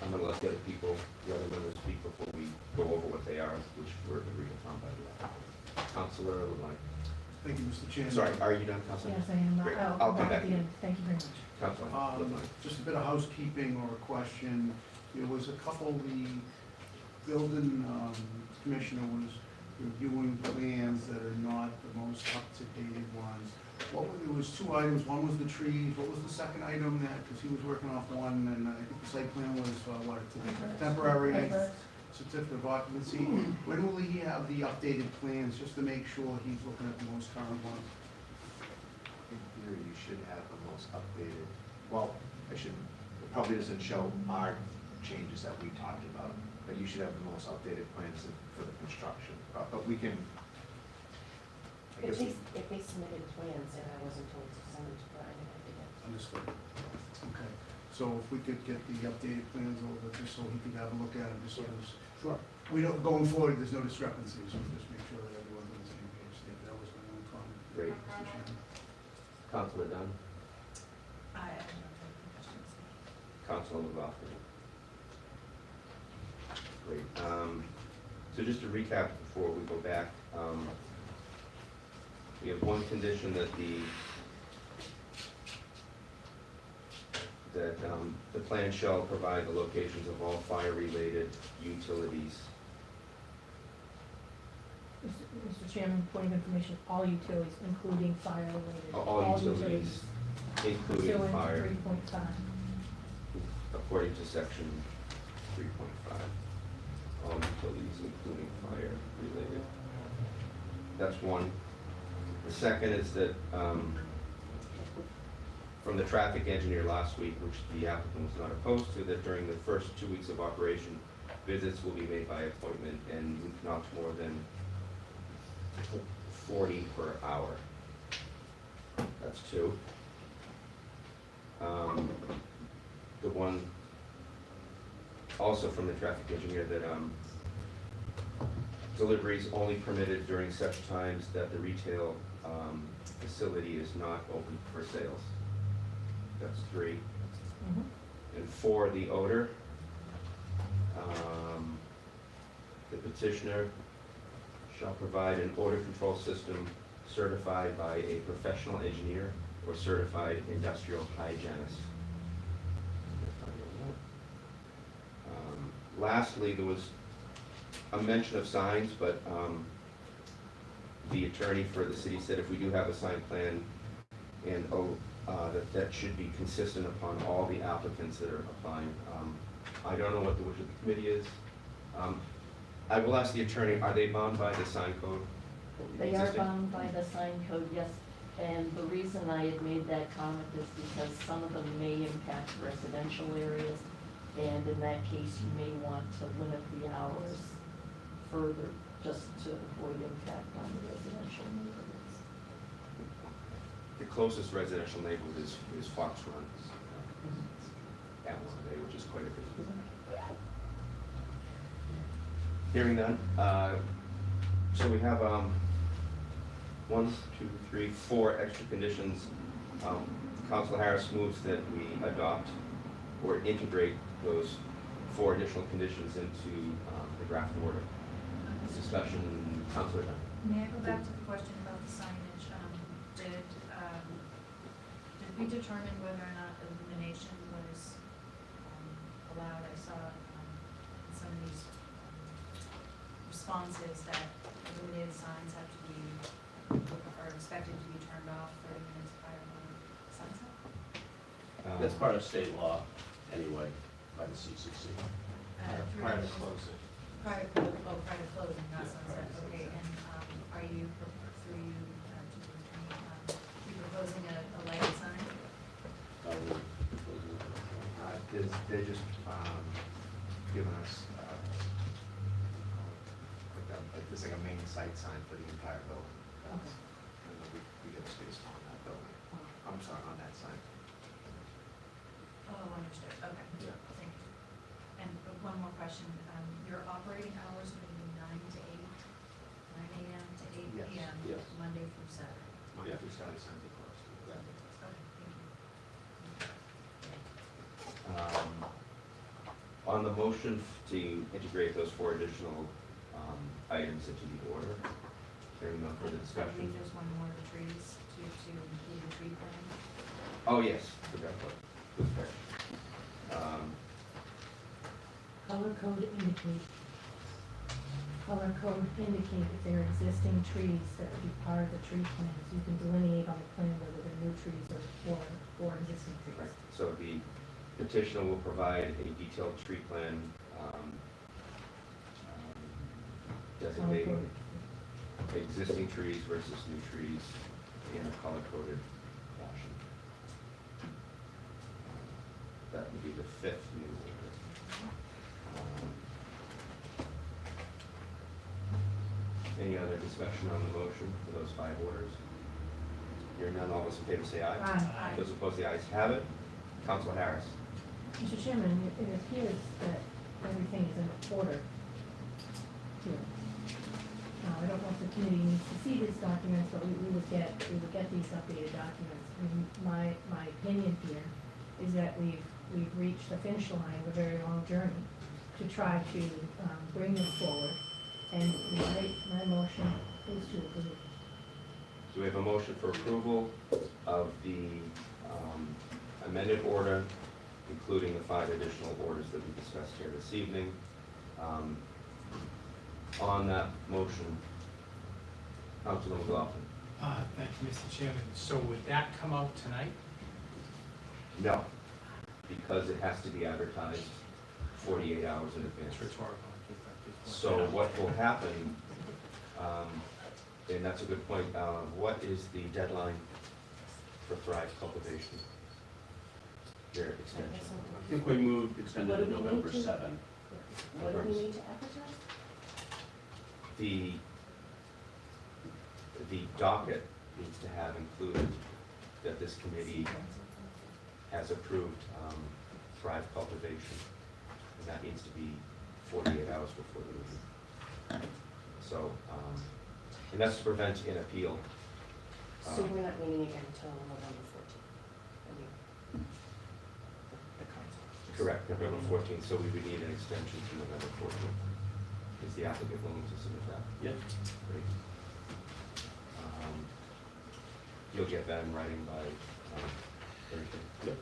I'm gonna let the other people, the other members speak before we go over what they are, which were agreed upon by the Counselor Levine. Thank you, Mr. Chairman. Sorry, are you done, Counselor? Yes, I am. Great. I'll I'll come come back back at to the you. end. Thank you very much. Counselor Levine. Just a bit of housekeeping or a question. There was a couple, the building commissioner was reviewing plans that are not the most up-to-date ones. There was two items, one was the trees, what was the second item that, because he was working off one, and I think the site plan was, temporary certificate of occupancy. When will he have the updated plans, just to make sure he's looking at the most current ones? In theory, you should have the most updated, well, it probably doesn't show our changes that we talked about, but you should have the most updated plans for the construction. But we can, I guess, If they submitted plans and I wasn't told to send them to Brian, I didn't. Understood. Okay, so if we could get the updated plans over, just so he could have a look at them, just so there's. Sure. We don't, going forward, there's no discrepancies, so just make sure that everyone's on the same page. That was my only comment. Great. Mr. Chairman. Counselor Dunn, I have no further questions. Counselor McLaughlin. Great. So just to recap before we go back, we have one condition that the plan shall provide the locations of all fire-related utilities. Mr. Chairman, point of information, all utilities, including fire-related. All utilities, including Pursuant to fire, 3.5. according to section 3.5. All utilities, including fire-related. That's one. The second is that, from the traffic engineer last week, which the applicant was not opposed to, that during the first 2 weeks of operation, visits will be made by appointment and not more than 40 per hour. That's two. The one also from the traffic engineer that deliveries only permitted during such times that the retail facility is not open for sales. That's three. Mhm. And four, the odor. The petitioner shall provide an odor control system certified by a professional engineer or certified industrial hygienist. Lastly, there was a mention of signs, but the attorney for the city said if we do have a sign plan, and that should be consistent upon all the applicants that are applying. I don't know what the wish of the committee is. I will ask the attorney, are they bound by the sign code? They are Existing? bound by the sign code, yes. And the reason I had made that comment is because some of them may impact residential areas. And in that case, you may want to limit the hours further, just to avoid impact on the residential neighborhoods. The closest residential neighborhood is Fox Run, Appleton Bay, which is quite a bit. Hearing none, so we have, 1, 2, 3, 4 extra conditions. Council Harris moves that we adopt or integrate those 4 additional conditions into the draft order. Discussion, Councilor Dunn. May I go back to the question about the signage? Did we determine whether or not illumination was allowed? I saw in some of these responses that illuminated signs have to be, are expected to be turned off 30 minutes prior to sunset? That's part of state law anyway, by the CCC. Prior to closing. Prior to closing, not sunset, okay, and are you, through you, to the attorney, you proposing a lighted sign? They're just giving us, it's like a main site sign for the entire building. Okay. And then we get a space on that building. I'm sorry, on that sign. Oh, understood, okay. Yeah. Thank you. And one more question, your operating hours are going to be 9 to 8, 9 a.m. to 8 Yes. p.m., Yes. Monday through Saturday? Monday through Saturday, Sunday closed. Okay, thank you. On the motion to integrate those 4 additional items into the order, hearing no further I discussion. believe there's one more, the trees, to include the tree plan. Oh, yes, forgot about, good catch. Color code indicate if there are existing trees that would be part of the tree plans. You can delineate on the plan whether they're new trees or existing trees. So the petitioner will provide a detailed tree plan designating existing trees versus new trees in a color-coded fashion. That would be the 5th new order. Any other discussion on the motion for those 5 orders? Hearing none, all those in favor say aye. Aye. Those opposed, the ayes have it. Council Harris. Mr. Chairman, it appears that everything is in order here. I don't know if the committee needs to see these documents, but we would get these updated documents. My opinion here is that we've reached the finish line of a very long journey to try to bring them forward. And my motion is to approve. So we have a motion for approval of the amended order, including the 5 additional orders that we discussed here this evening. On that motion, Councilor McLaughlin. Thank you, Mr. Chairman. So would that come out tonight? No, because it has to be advertised 48 hours in advance. It's rhetorical. So what will happen, and that's a good point, what is the deadline for Thrive Cultivation? Their extension? I think we moved, extended What to do we need November to- 7. What do we need to advertise? The docket needs to have included that this committee has approved Thrive Cultivation, and that needs to be 48 hours before the meeting. So, and that's to prevent an appeal. So we're not meeting again until November 14th? The council. Correct, November 14th, so we would need an extension to November 14th. Is the applicant willing to submit that? Yep. Great. You'll get that in writing by Thursday. Yep.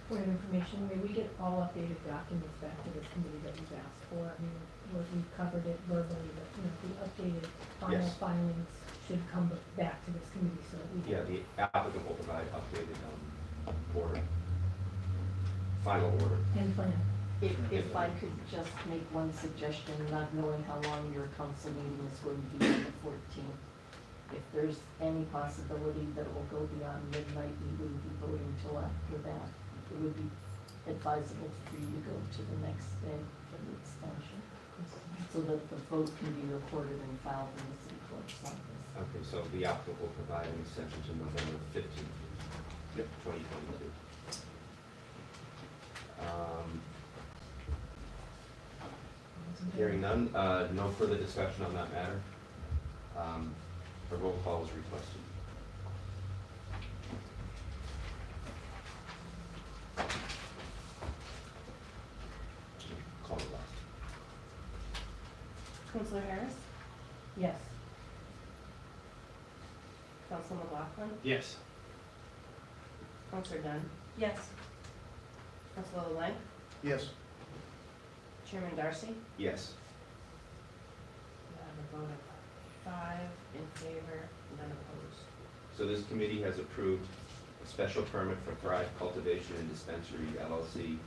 Point of information, may we get all updated documents back to this committee that we've asked for? I mean, we've covered it verbally, but, the updated final Yes. filings should come back to this committee so that we. Yeah, the applicant will provide updated order, final order, And plan. If I could just make one suggestion, not knowing how long your council meeting is going to be on the 14th, if there's any possibility that it will go beyond midnight, we wouldn't be voting till after that. It would be advisable for you to go to the next day for the extension, so that the vote can be recorded and filed in the city clerk's office. Okay, so the applicant will provide an extension to November 15th, 2022. Hearing none, no further discussion on that matter. A roll call is requested. Call the last. Counselor Harris, Yes. Counselor McLaughlin, Yes. Counselor Dunn, Yes. Counselor LeBlanc, Yes. Chairman Darcy. Yes. We have a vote of 5 in favor, none opposed. So this committee has approved a special permit for Thrive Cultivation and Dispensary LLC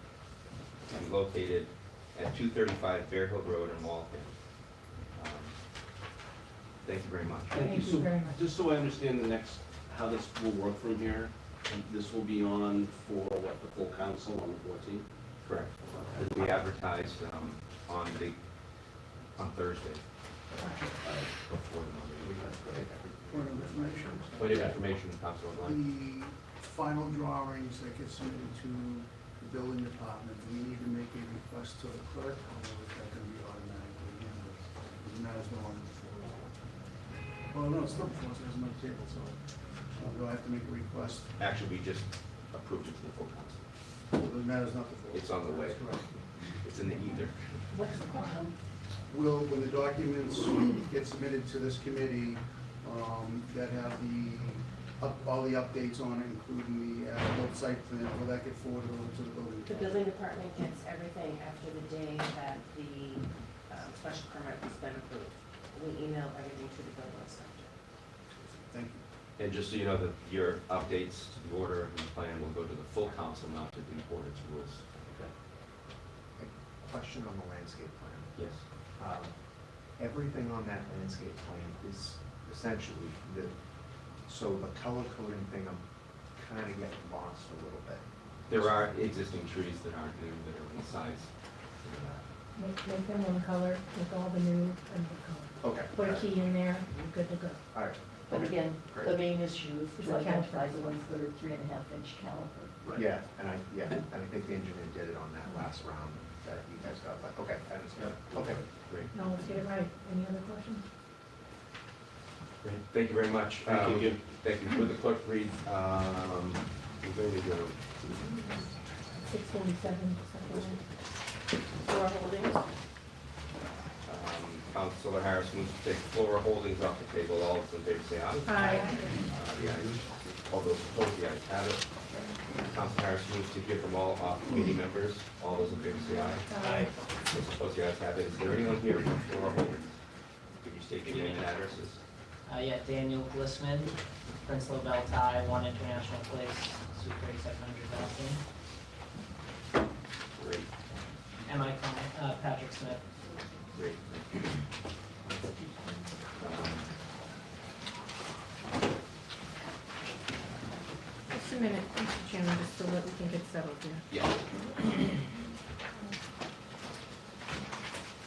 to be located at 235 Bear Hill Road in Waltham. Thank you very much. Thank you So, very much. just so I understand the next, how this will work from here, this will be on for what, the full council on the 14th? Correct. It'll be advertised on Thursday before the Monday. Point of information. Point of information, Councilor Blunt. The final drawings that get submitted to the building department, we need to make a request to the clerk, or is that gonna be automatically handled? The matter's no longer before. Well, no, it's still before, so it's on my table, so do I have to make a request? Actually, we just approved it to the full council. The matter's not before. It's on the way. That's correct. It's in the ether. What's the problem? Will, when the documents get submitted to this committee, that have all the updates on it, including the as-built site plan, will that get forwarded over to the building? The building department gets everything after the day that the special permit has been approved. We email everything to the building inspector. Thank you. And just so you know, that your updates to the order and the plan will go to the full council, not to the ordinance rules. Question on the landscape plan. Yes. Everything on that landscape plan is essentially so the color coding thing, I'm kind of getting lost a little bit. There are existing trees that aren't new, that are in size. Make them one color with all the new and the color. Okay. Put a key in there, you're good to go. All right. But again, Great. the main issue is Is to the identify caliper. the ones that are 3.5-inch caliper. Yeah, and I think the engineer did it on that last round that you guys got, but, okay, I understand. Okay. Great. Now let's get it right. Any other questions? Great. Thank you very much. Thank you. Thank you. Would the clerk read, we're going to go 647, Flora Holdings, Councilor Harris moves to take Flora Holdings off the table. All those in favor say aye. Aye. The ayes. All those opposed, the ayes have it. Councilor Harris moves to give them all off committee members. All those in favor say aye. Aye. Those opposed, the ayes have it. Is there anyone here from Flora Holdings? Could you state your name and addresses? Yeah, Daniel Glissman, Prince Lobel Thai, 1 International Place, Suite 3700 Boston. Great, M.I. Patrick Smith. great. Just a minute, Mr. Chairman, just so that we can get settled here. Yeah.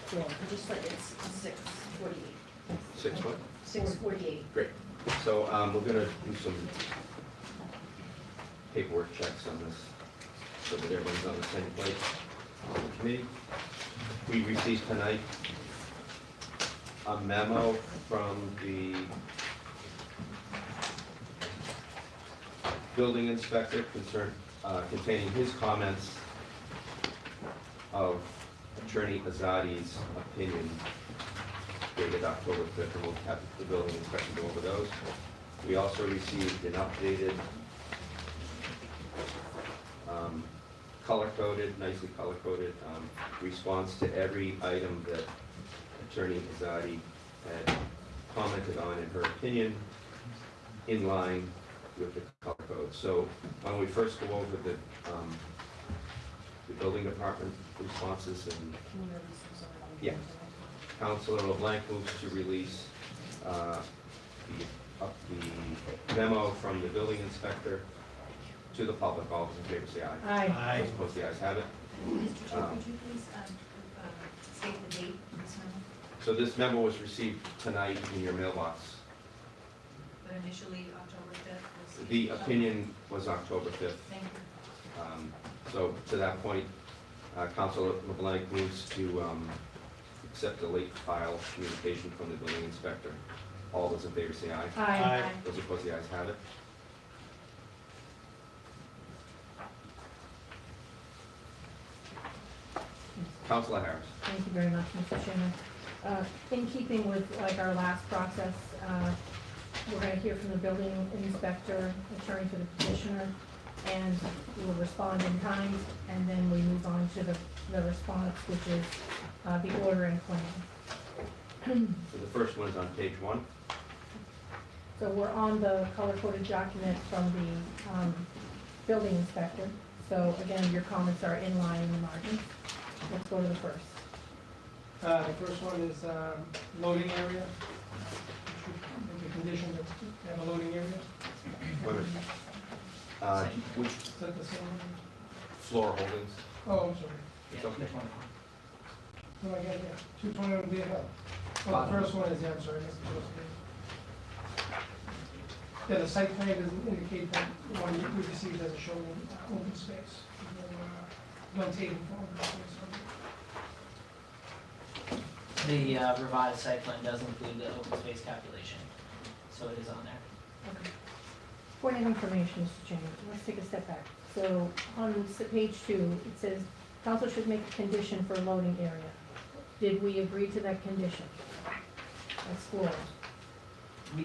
Flora, just like it's 6:48. 6 what? 6:48. Great. So we're gonna do some paperwork checks on this, so that everyone's on the same place on the committee. We received tonight a memo from the building inspector containing his comments of Attorney Azadi's opinion dated October 5th, and we'll have the building inspector go over those. We also received an updated, color-coded, nicely color-coded, response to every item that Attorney Azadi had commented on in her opinion, in line with the color code. So why don't we first go over the building department responses, and Can you release those over? Yeah. Counselor LeBlanc moves to release the memo from the building inspector to the public. All those in favor say aye. Aye. Those opposed, the ayes have it. Mr. Chair, could you please state the date of this memo? So this memo was received tonight in your mailbox. But initially, October 5th was. The opinion was October 5th. Thank you. So to that point, Counselor LeBlanc moves to accept the late file communication from the building inspector. All those in favor say aye. Aye. Those opposed, the ayes have it. Counselor Harris. Thank you very much, Mr. Chairman. In keeping with like our last process, we're going to hear from the building inspector, attorney for the petitioner, and we will respond in kind, and then we move on to the response, which is the order and plan. So the first one is on page 1. So we're on the color-coded document from the building inspector. So again, your comments are in line in the margin. Let's go to the first. The first one is loading area. Make a condition that you have a loading area. Wait a minute. Which Is that the same one? floor holdings? Oh, I'm sorry. It's okay. Oh, I got it, yeah. 221 Deer Hill. Well, the first one is, yeah, I'm sorry, that's the first one. Yeah, the site plan doesn't indicate that the one we received as a showing open space. No table for open space. The revised site plan does include the open space calculation, so it is on there. Okay. Point of information, Mr. Chairman, let's take a step back. So on page 2, it says, council should make a condition for loading area. Did we agree to that condition? That's floor. We,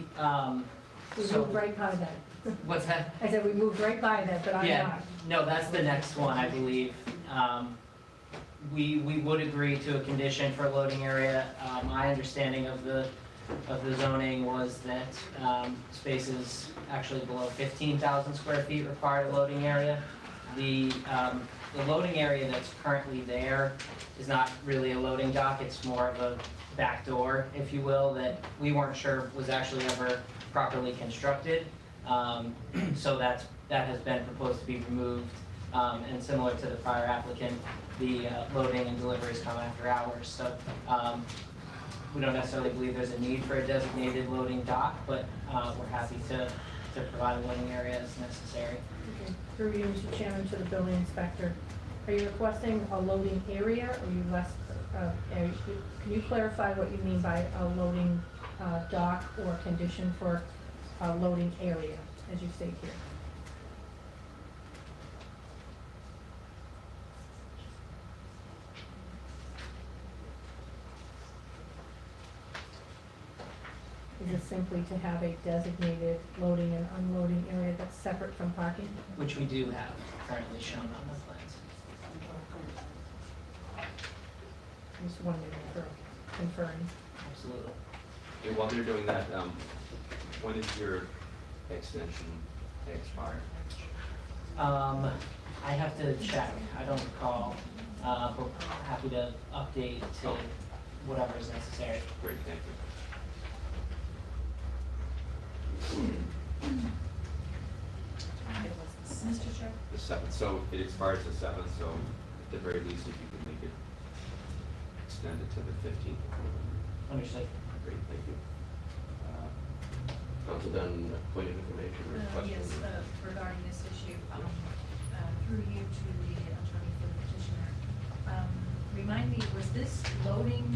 We so, moved right by that. what's that? I said we moved right by that, but I'm Yeah, not. no, that's the next one, I believe. We would agree to a condition for a loading area. My understanding of the zoning was that spaces actually below 15,000 square feet required a loading area. The loading area that's currently there is not really a loading dock, it's more of a back door, if you will, that we weren't sure was actually ever properly constructed. So that has been proposed to be removed, and similar to the prior applicant, the loading and deliveries come after hours. So we don't necessarily believe there's a need for a designated loading dock, but we're happy to provide a loading area as necessary. Okay. Through you, Mr. Chairman, to the building inspector. Are you requesting a loading area, or are you less, can you clarify what you mean by a loading dock or condition for a loading area, as you state here? Is it simply to have a designated loading and unloading area that's separate from parking? Which we do have currently shown on the plans. Just wondering for conferring. Absolutely. And while you're doing that, when is your extension expire? I have to check, I don't recall, but happy to update to whatever is necessary. Great, thank you. Mr. Chair? The 7th, so it expires the 7th, so at the very least, if you can make it extended to the 15th. Understood. Great, thank you. Council done point of information or questions? Yes, regarding this issue, through you to the attorney for the petitioner. Remind me, was this loading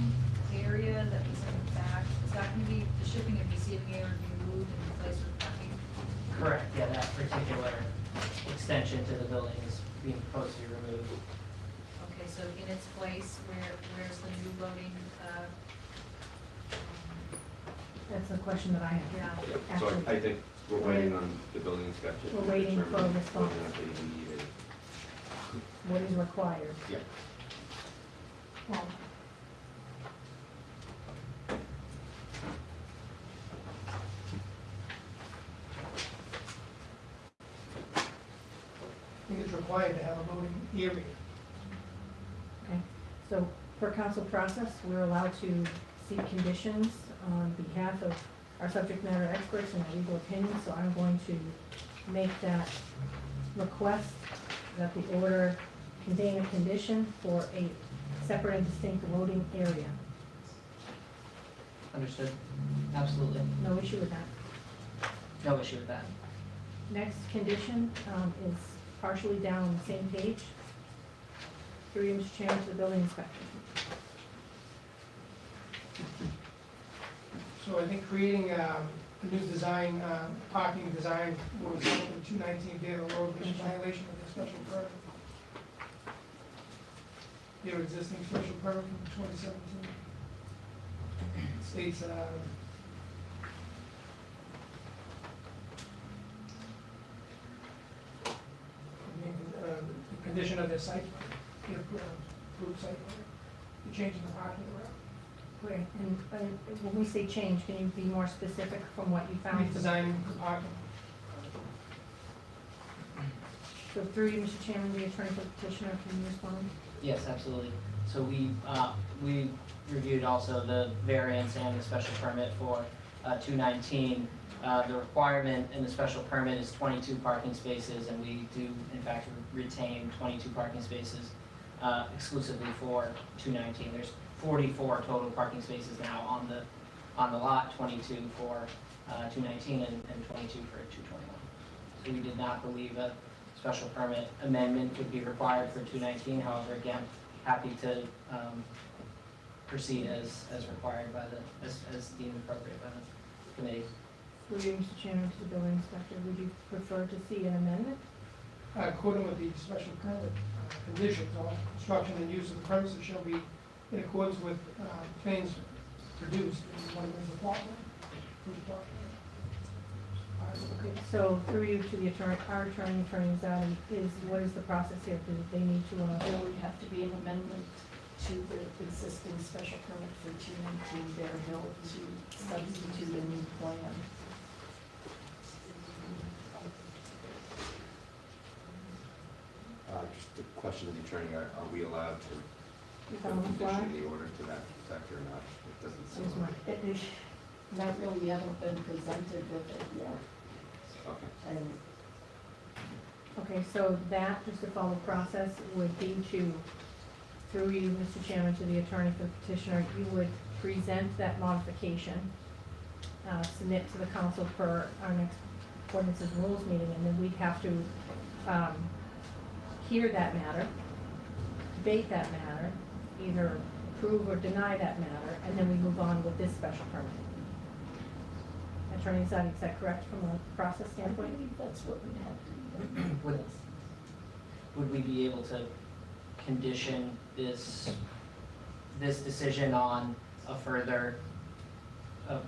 area that was in the back, is that going to be, the shipping and receiving area to be moved and replaced with parking? Correct, yeah, that particular extension to the building is being proposed to be removed. Okay, so in its place, where's the new loading, That's the question that I have. yeah. Yeah, so I think we're waiting on the building inspection. to We're waiting for a determine response. whether or not they even need it. What is required? Yeah. Well, I think it's required to have a loading area. So per council process, we're allowed to seek conditions on behalf of our subject matter experts and our legal opinions, so I'm going to make that request that the order contain a condition for a separate and distinct loading area. Understood. Absolutely. No issue with that. No issue with that. Next condition is partially down on the same page. Through you, Mr. Chairman, to the building inspector. So I think creating a new design, parking design, will result in 219 Dale Road, which is violation of the special permit. Their existing special permit from 2017 states, the condition of their site, the approved site, the change in the parking around. Okay, and when we say change, can you be more specific from what you found? Redesign the parking. So through you, Mr. Chairman, the attorney for the petitioner, can you respond? Yes, absolutely. So we reviewed also the variance and the special permit for 219. The requirement in the special permit is 22 parking spaces, and we do in fact retain 22 parking spaces exclusively for 219. There's 44 total parking spaces now on the lot, 22 for 219 and 22 for 221. So we did not believe a special permit amendment would be required for 219. However, again, happy to proceed as required by as deemed appropriate by the committee. Through you, Mr. Chairman, to the building inspector, would you prefer to see an amendment? According with the special permit conditions, all construction and use of the premises shall be in accordance with plans produced in one of the plot plan, approved plot plan. Okay, so through you to the attorney, our attorney, Zadi, what is the process here? Do they need to, There would have to be an amendment to the existing special permit for 219 Bear Hill to substitute a new plan. Just a question of the attorney, are we allowed to Is that on the fly? condition the order to that effect or not? It doesn't Here's seem like. my- it is- Not really, we haven't been presented with it yet. Okay. And Okay, so that, just to follow process, would be to, through you, Mr. Chairman, to the attorney for the petitioner, you would present that modification, submit to the council per our next ordinances and rules meeting, and then we'd have to hear that matter, debate that matter, either approve or deny that matter, and then we move on with this special permit. Attorney Zadi, is that correct from a process I standpoint? believe that's what we have to do. Would- Would we be able to condition this decision on a further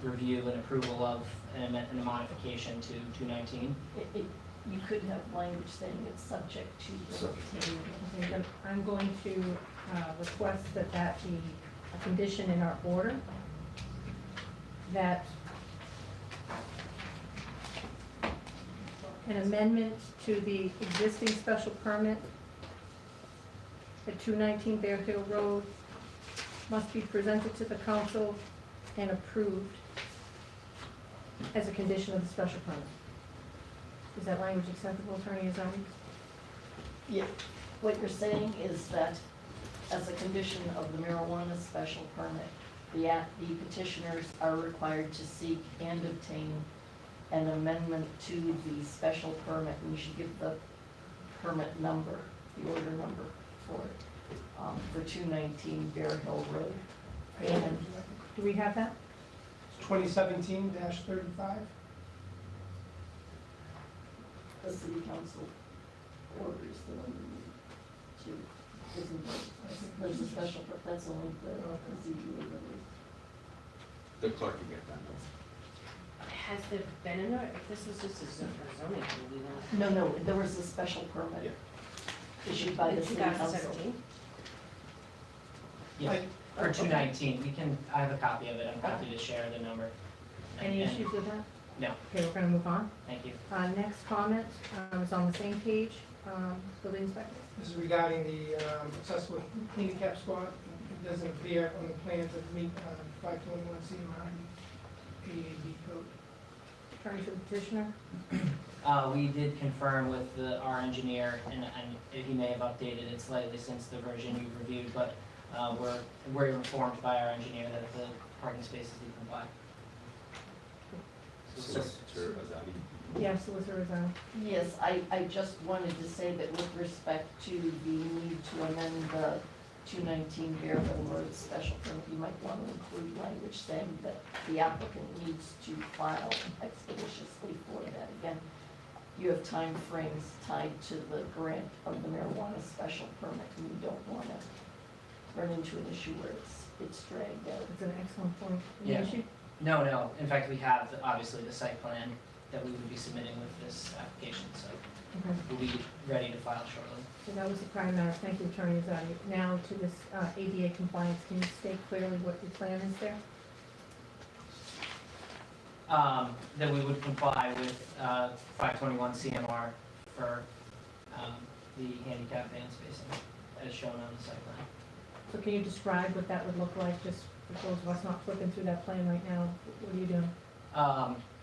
review and approval of a modification to 219? You could have language saying it's subject to the obtaining. Okay, then I'm going to request that that be a condition in our order, that an amendment to the existing special permit at 219 Bear Hill Road must be presented to the council and approved as a condition of the special permit. Is that language acceptable, Attorney Azari? Yeah, what you're saying is that as a condition of the marijuana special permit, the petitioners are required to seek and obtain an amendment to the special permit, and you should give the permit number, the order number for it, for 219 Bear Hill Road. And Do we have that? 2017-35. the city council orders the one we need to, isn't there? There's a special, that's only the ZBA release. The clerk can get that. Has there been if this was just a zoning, we don't. No, there was a special permit Yeah. issued by the In city council. 2017? Yes, for 219, I have a copy of it, I'm happy to share the number. Any And- issues with that? No, Okay, we're gonna move on. thank you. Next comment is on the same page. building inspector? This is regarding the accessible handicap spot. It doesn't appear on the plan to meet 521 CMR AAB code. Attorney for the petitioner? We did confirm with our engineer, and he may have updated it slightly since the version you've reviewed, but we're informed by our engineer that the parking spaces do comply. Solicitor Azadi. Yes, Solicitor Rosado. Yes, I just wanted to say that with respect to the need to amend the 219 Bearville Road special permit, you might want to include language saying that the applicant needs to file expeditiously for that. Again, you have time frames tied to the grant of the marijuana special permit, and you don't want to run into an issue where it's dragged out. That's an excellent point. Any Yeah. issue? No. In fact, we have obviously the site plan that we would be submitting with this application, so Okay. we'll be ready to file shortly. So that was the prior matter. Thank you, Attorney Rosado. Now to this ADA compliance. Can you state clearly what your plan is there? That we would comply with 521 CMR for the handicap van spacing as shown on the site plan. So can you describe what that would look like, just for those of us not flipping through that plan right now? What are you doing?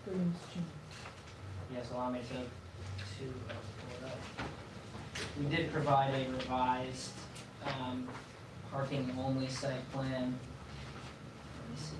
Through you, Mr. Chairman. Yes, allow me to pull it up. We did provide a revised parking only site plan. Let me see.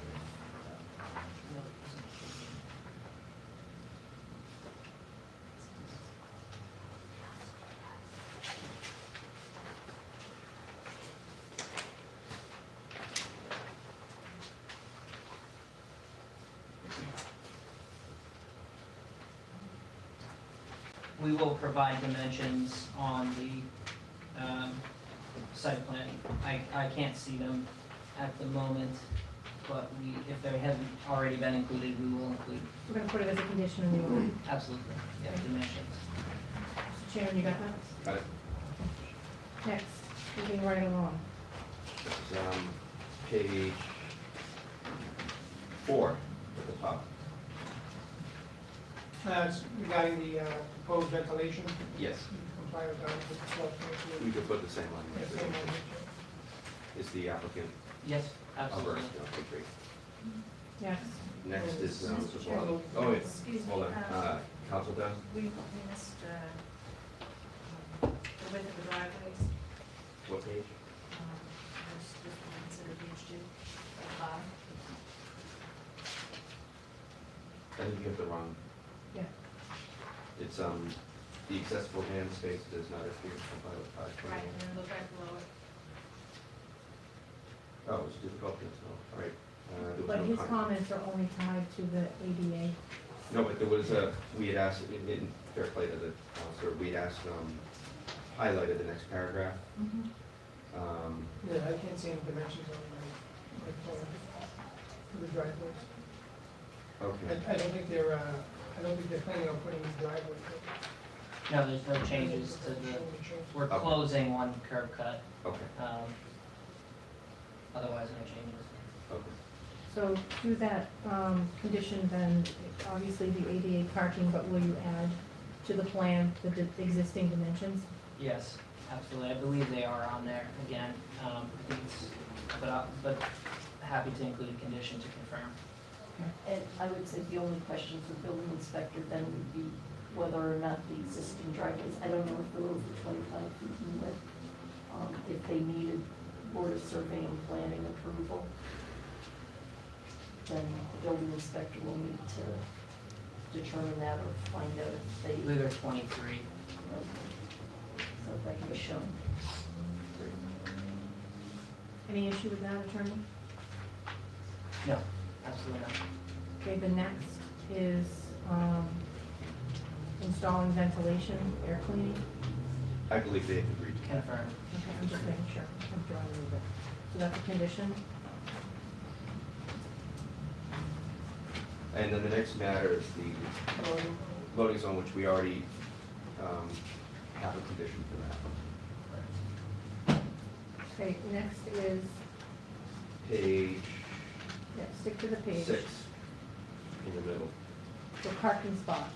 We will provide dimensions on the site plan. I can't see them at the moment, but if they haven't already been included, we will include. We're gonna put it as a condition in the order. Absolutely, yeah, dimensions. Mr. Chairman, you got that? Got it. Next, moving right along. It's, page 4 at the top. It's regarding the proposed ventilation. Yes, Comply with the we could put the same one. Yeah, same language. Is the applicant Yes, absolutely. averse? Okay, great. Yes. Next is, Mr. Chair. oh, wait, Excuse me, hold on, Council Dunn? we missed the width of the driveways. What page? This one considered page 2 at the bottom. I think you have the wrong. Yeah. It's, the accessible hand space does not appear to comply with Right, and then look right below it. Oh, it's difficult to tell, all right. There was But no his comment. comments are only tied to the ADA. No, but there was we had asked, in fair play to the counselor, we'd asked, highlighted the next paragraph. Yeah, I can't see any dimensions on my plan for the driveways. Okay, I don't think they're planning on putting these driveways. No, there's no changes to the, we're closing one curb cut, okay, otherwise no changes. okay. So to that condition, then, obviously the ADA parking, but will you add to the plan the existing dimensions? Yes, absolutely, I believe they are on there again, but happy to include a condition to confirm. And I would say the only question for the building inspector then would be whether or not the existing driveways, I don't know if they're over 25 feet in width, if they needed Board of Surveying and Planning approval, then the building inspector will need to determine that or find out if I they, believe they're 23. so if that can be shown. Any issue with that, attorney? No, absolutely not. Okay, the next is installing ventilation, air cleaning. I believe they have agreed to that. Confirm. Okay, I'm just making sure, I'm drawing a little bit. So that's a condition. And then the next matter is the loading zone, which we already have a condition for that. Okay, next is, Page yeah, stick to the page. 6, in the middle. The parking spot.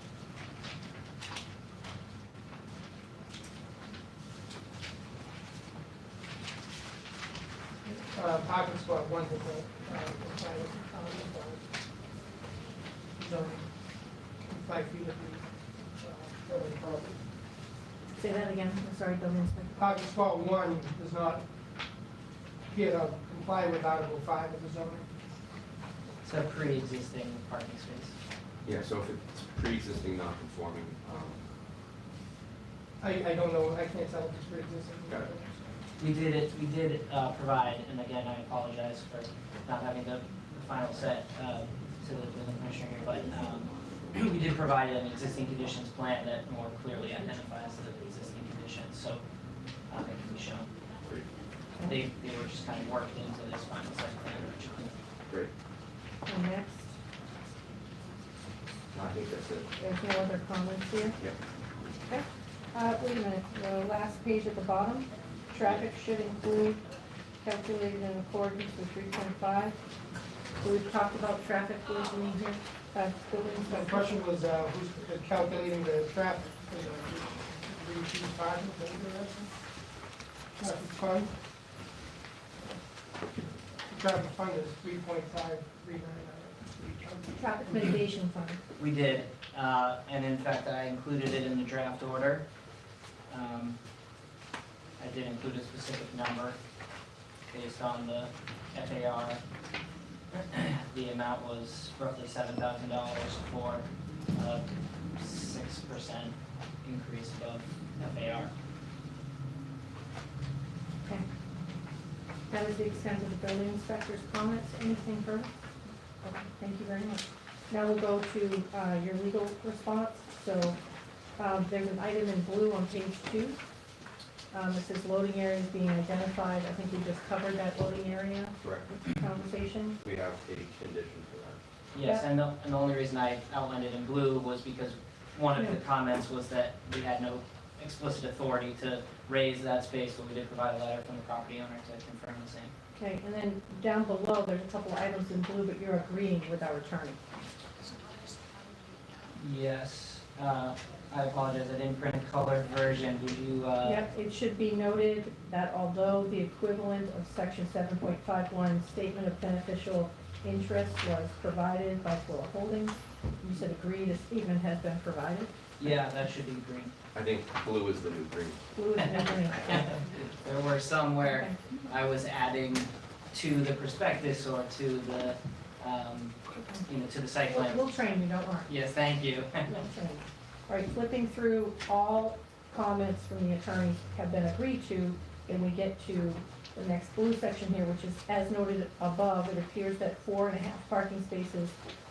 Parking spot one with the, comply with, zoning, 5 feet of the, building code. Say that again, I'm sorry, building inspector. Parking spot one does not appear to comply with Article 5 of the zoning. It's a pre-existing parking space. Yeah, so if it's pre-existing non-conforming, I don't know, I can't tell if it's pre-existing. Got it. We did provide, and again, I apologize for not having the final set to the building commissioner here, but we did provide an existing conditions plan that more clearly identifies the existing conditions, so it can be shown. great, They were just kind of worked into this final site plan originally. great. And next, No, I think that's it. there's no other comments here? Yep. Okay. Wait a minute, the last page at the bottom, traffic should include calculated in accordance with 3.5. So we've talked about traffic in here, building The inspector. question was, who's calculating the traffic for the reduced parking, is that what you're asking? Traffic fund? The traffic fund is 3.539. Traffic mitigation fund. We did, and in fact, I included it in the draft order. I did include a specific number based on the FAR. The amount was roughly $7,000 for a 6% increase above FAR. Okay. That is the extent of the building inspector's comments. Anything further? Okay, thank you very much. Now we'll go to your legal response. So there's an item in blue on page 2. It says loading areas being identified. I think we just covered that loading area Correct. conversation. We have a condition for that. Yes, and the only reason I outlined it in blue was because one of the comments was that we had no explicit authority to raise that space, but we did provide a letter from the property owner to confirm the same. Okay, and then down below, there's a couple items in blue, but you're agreeing with our attorney. Yes, I apologize, I didn't print a colored version, would you, Yep, it should be noted that although the equivalent of section 7.51 statement of beneficial interest was provided by Flora Holdings, you said agree the statement has been provided. yeah, that should be green. I think blue is the new green. Blue is the green. There were some where Okay. I was adding to the prospectus or to the, to the site plan. We'll train you, don't worry. Yes, thank you. We'll train you. All right, flipping through, all comments from the attorneys have been agreed to, and we get to the next blue section here, which is, as noted above, it appears that 4.5 parking spaces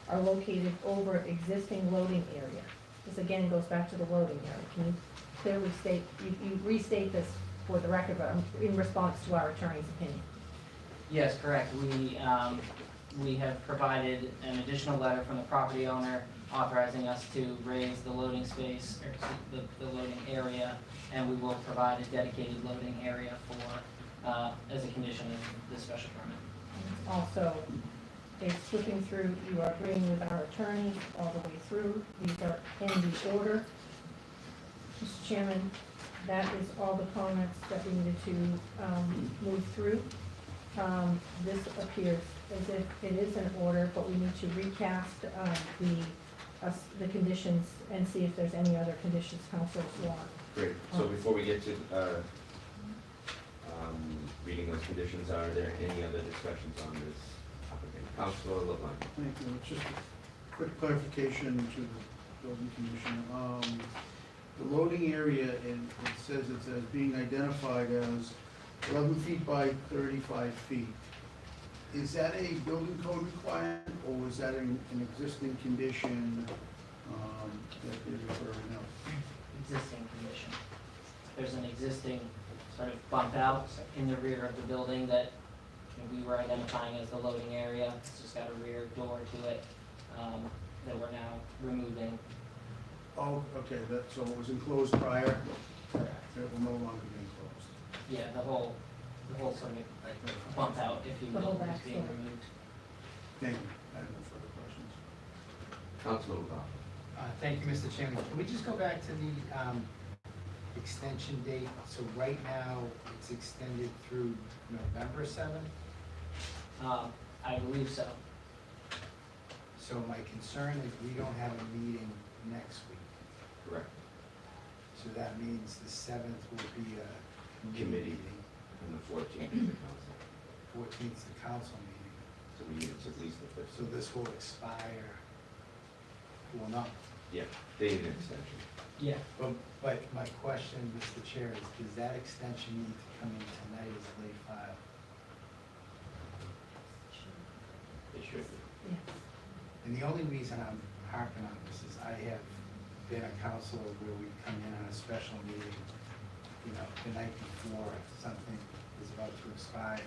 are located over existing loading area. This again goes back to the loading area. Can you clearly state, you restate this for the record, but in response to our attorney's opinion? Yes, correct. We have provided an additional letter from the property owner authorizing us to raise the loading space, or the loading area, and we will provide a dedicated loading area for, as a condition of the special permit. Also, it's flipping through, you are agreeing with our attorney all the way through. These are in the order. Mr. Chairman, that is all the comments that we needed to move through. This appears as if it is in order, but we need to recast the conditions and see if there's any other conditions councilors want. Great. So before we get to reading those conditions, are there any other discussions on this applicant? Councilor LeBlanc. Thank you. Just a quick clarification to the building commissioner. The loading area, it says it's as being identified as 11 feet by 35 feet. Is that a building code requirement, or was that an existing condition that they're referring out? Existing condition. There's an existing sort of bump out in the rear of the building that we were identifying as the loading area. It's just got a rear door to it that we're now removing. Oh, okay, so it was enclosed prior, Correct. it will no longer be enclosed. Yeah, the whole sort of like bump out, if you The whole will, is back being door. removed. Thank you. I have no further questions. Councilor LeBlanc. Thank you, Mr. Chairman. Can we just go back to the extension date? So right now, it's extended through November 7th? I believe so. So my concern is we don't have a meeting next week. Correct. So that means the 7th will be a Committee. meeting. And the 14th is the council. 14th is the council meeting. So we need at least the 5th. So this will expire, well, not, Yeah, they need an extension. Yeah. but my question, Mr. Chair, is does that extension need to come in tonight as a late file? It should be. Yeah. And the only reason I'm harping on this is I have been a counselor where we come in on a special meeting, you know, the night before something is about to expire,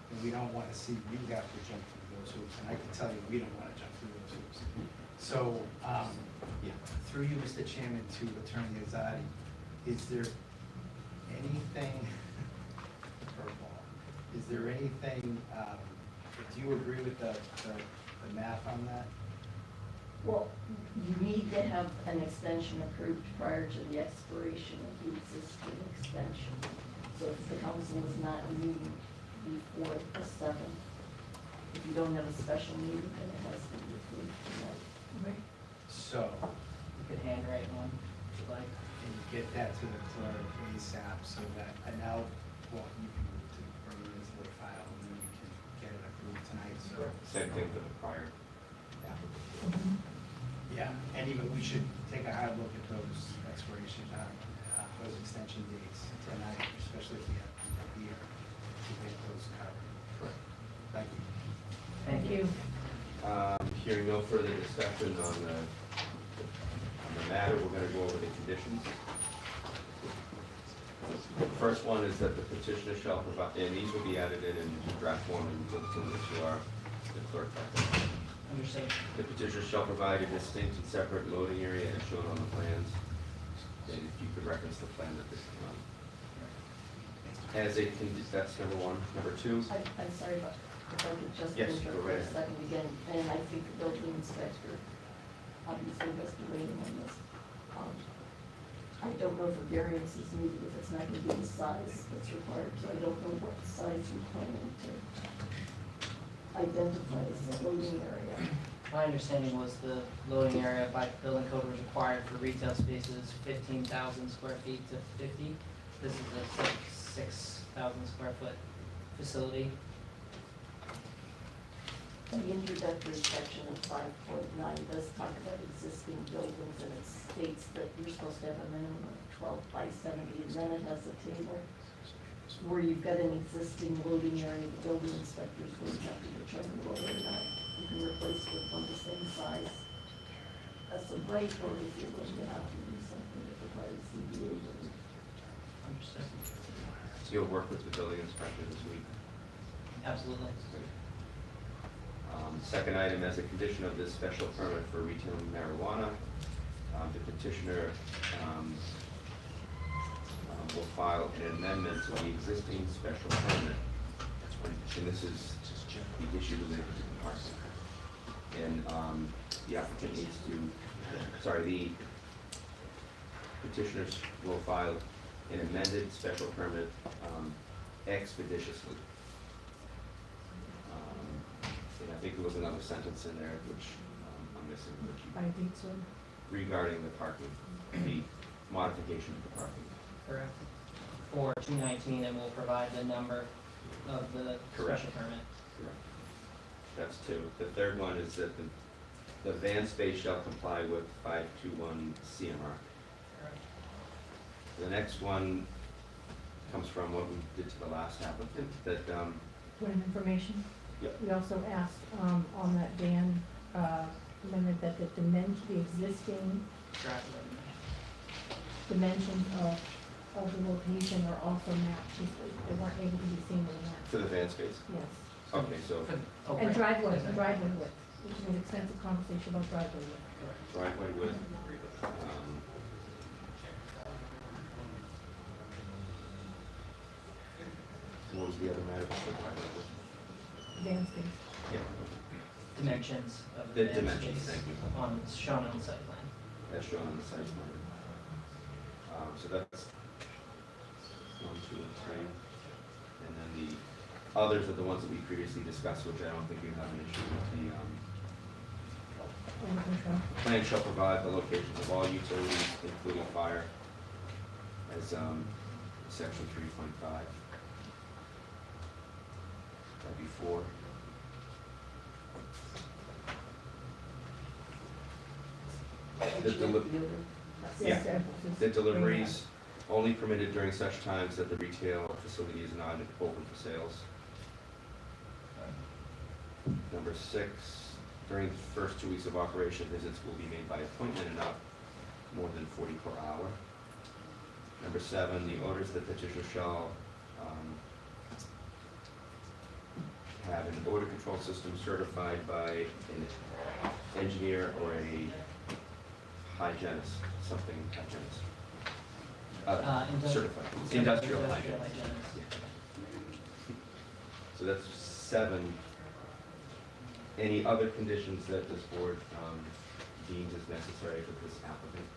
and we don't want to see you have to jump through those hoops, and I can tell you, we don't want to jump through those hoops. So, Yeah. through you, Mr. Chairman, to Attorney Azadi, is there anything, curveball, is there anything, do you agree with the math on that? Well, you need to have an extension approved prior to the expiration of the existing extension. So if the council is not meeting before the 7th, if you don't have a special meeting, then it has to be approved tonight. Right. So, You could handwrite one, if you like. and you get that to the clerk ASAP, so that, and now, well, you can move to bring it into the file, and then we can get it approved tonight, so. Same thing for the prior applicant. Mhm. Yeah, and even, we should take a hard look at those expiration, those extension dates tonight, especially if we have people here to get those covered. Thank you. Thank you. Hearing no further discussion on the matter, we're gonna go over the conditions. The first one is that the petitioner shall provide, and these will be added in draft form and will send it to the clerk. Understood. The petitioner shall provide a distinct and separate loading area as shown on the plans. And if you could reference the plan that this is on. As a, that's number one. Number two, I'm sorry, but if I could just Yes, interrupt go for right a ahead. second again, and I think the building inspector obviously has to weigh in on this. I don't know if a variance is needed if it's not going to be the size that's required, so I don't know what size you're planning to identify as the loading area. My understanding was the loading area by building code was required for retail spaces 15,000 square feet to 50. This is a 6,000 square foot facility. The introductory section of 5.9 does talk about existing buildings, and it states that you're supposed to have a minimum of 12 by 70, and then it has a table where you've got an existing loading area, the building inspectors will have to determine whether or not you can replace it from the same size as the right, or if you're going to have to do something that requires CBA relief. Understood. so you'll work with the building inspector this week. Absolutely. Second item, as a condition of this special permit for retailing marijuana, the petitioner will file an amendment to the existing special permit. And this is the issue related to the parking. And the applicant needs to, the petitioners will file an amended special permit expeditiously. And I think there was another sentence in there which I'm missing, By date, so. regarding the parking, the modification of the parking. Correct. For 219, and we'll provide the number of the Correct. special permit. Correct. That's two. The third one is that the van space shall comply with 521 CMR. Correct. The next one comes from what we did to the last applicant, that, Point of information. Yep. We also asked, on that van, amendment that the existing dimensions of the location are also matched. They weren't able to be seen in the map. for the van space. Yes. Okay, so And driveway width, which is an extensive conversation about driveway width. driveway width, what was the other matter for driveway width? Van space. Yeah, Dimensions of the van dimensions, space thank you. shown on the site plan. That's shown on the site plan. So that's 1, 2, and 3. And then the others are the ones that we previously discussed, which I don't think you have an issue with. Under control. The plan shall provide the locations of all utilities, including fire, as section 3.5. That'd be 4. The Yes, Yeah. just The bring it deliveries only permitted during such times that the retail facility is not open for sales. Number 6, during the first 2 weeks of operation, visits will be made by appointment and not more than 40 per hour. Number 7, the owners of the petitioner shall have an odor control system certified by an engineer or a hygienist, something hygienist. Certified, industrial hygienist. So that's 7. Any other conditions that this board deems as necessary for this applicant?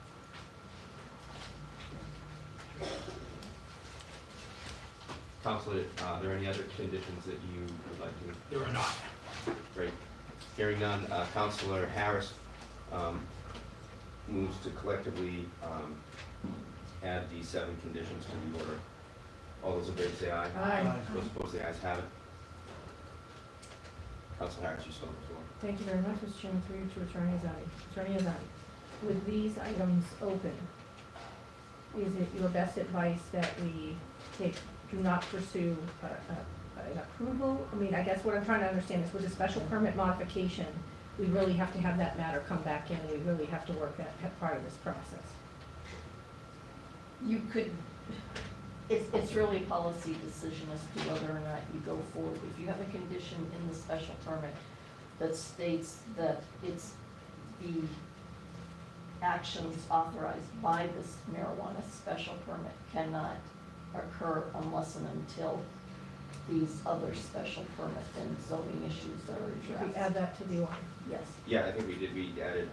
Counselor, are there any other conditions that you would like to? There are not. Great. Hearing none, Counselor Harris moves to collectively add the 7 conditions to the order. All those in favor say aye. Aye. Those opposed, the ayes have it. Counselor Harris, you still have the floor. Thank you very much, Mr. Chairman, through you to Attorney Azadi. Attorney Azadi, with these items open, is it your best advice that we do not pursue an approval? I mean, I guess what I'm trying to understand is with a special permit modification, we really have to have that matter come back in, and we really have to work that part of this process. You could, it's really a policy decision as to whether or not you go forward. If you have a condition in the special permit that states that it's the actions authorized by this marijuana special permit cannot occur unless and until these other special permit and zoning issues are Should we addressed. add that to the order? Yes. Yeah, I think we did, we added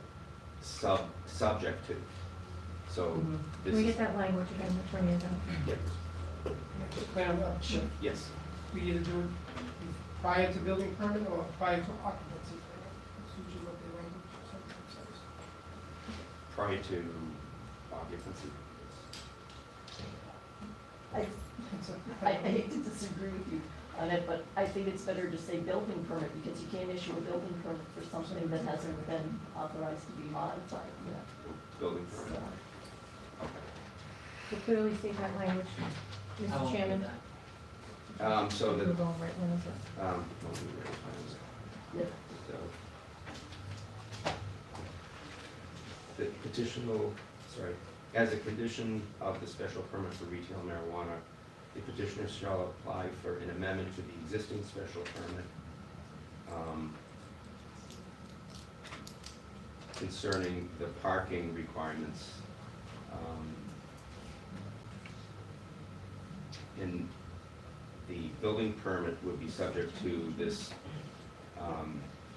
subject to. So this Can we is. get that language again, Attorney Azadi? Yeah. Yes. We either do it prior to building permit or prior to occupancy permit. That's usually what they language sometimes says. Prior to occupancy. I hate to disagree with you on it, but I think it's better to say building permit, because you can't issue a building permit for something that hasn't been authorized to be modified yet. Building So, permit. So clearly state that language, I Mr. won't do Chairman. that. So We're the, going right when is it? let me write it down. Yep. So, the petitioner, as a condition of the special permit for retail marijuana, the petitioner shall apply for an amendment to the existing special permit concerning the parking requirements. And the building permit would be subject to this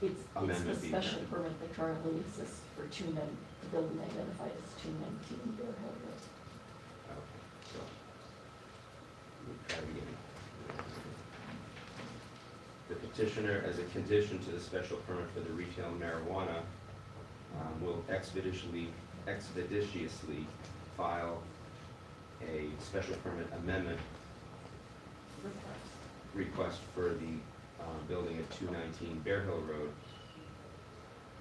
It's amendment the being special granted. permit that currently exists for the building identified as 219 Bear Hill Road. Okay, so, we'll try it again. The petitioner, as a condition to the special permit for the retail marijuana, will expeditiously file a special permit amendment request for the building at 219 Bear Hill Road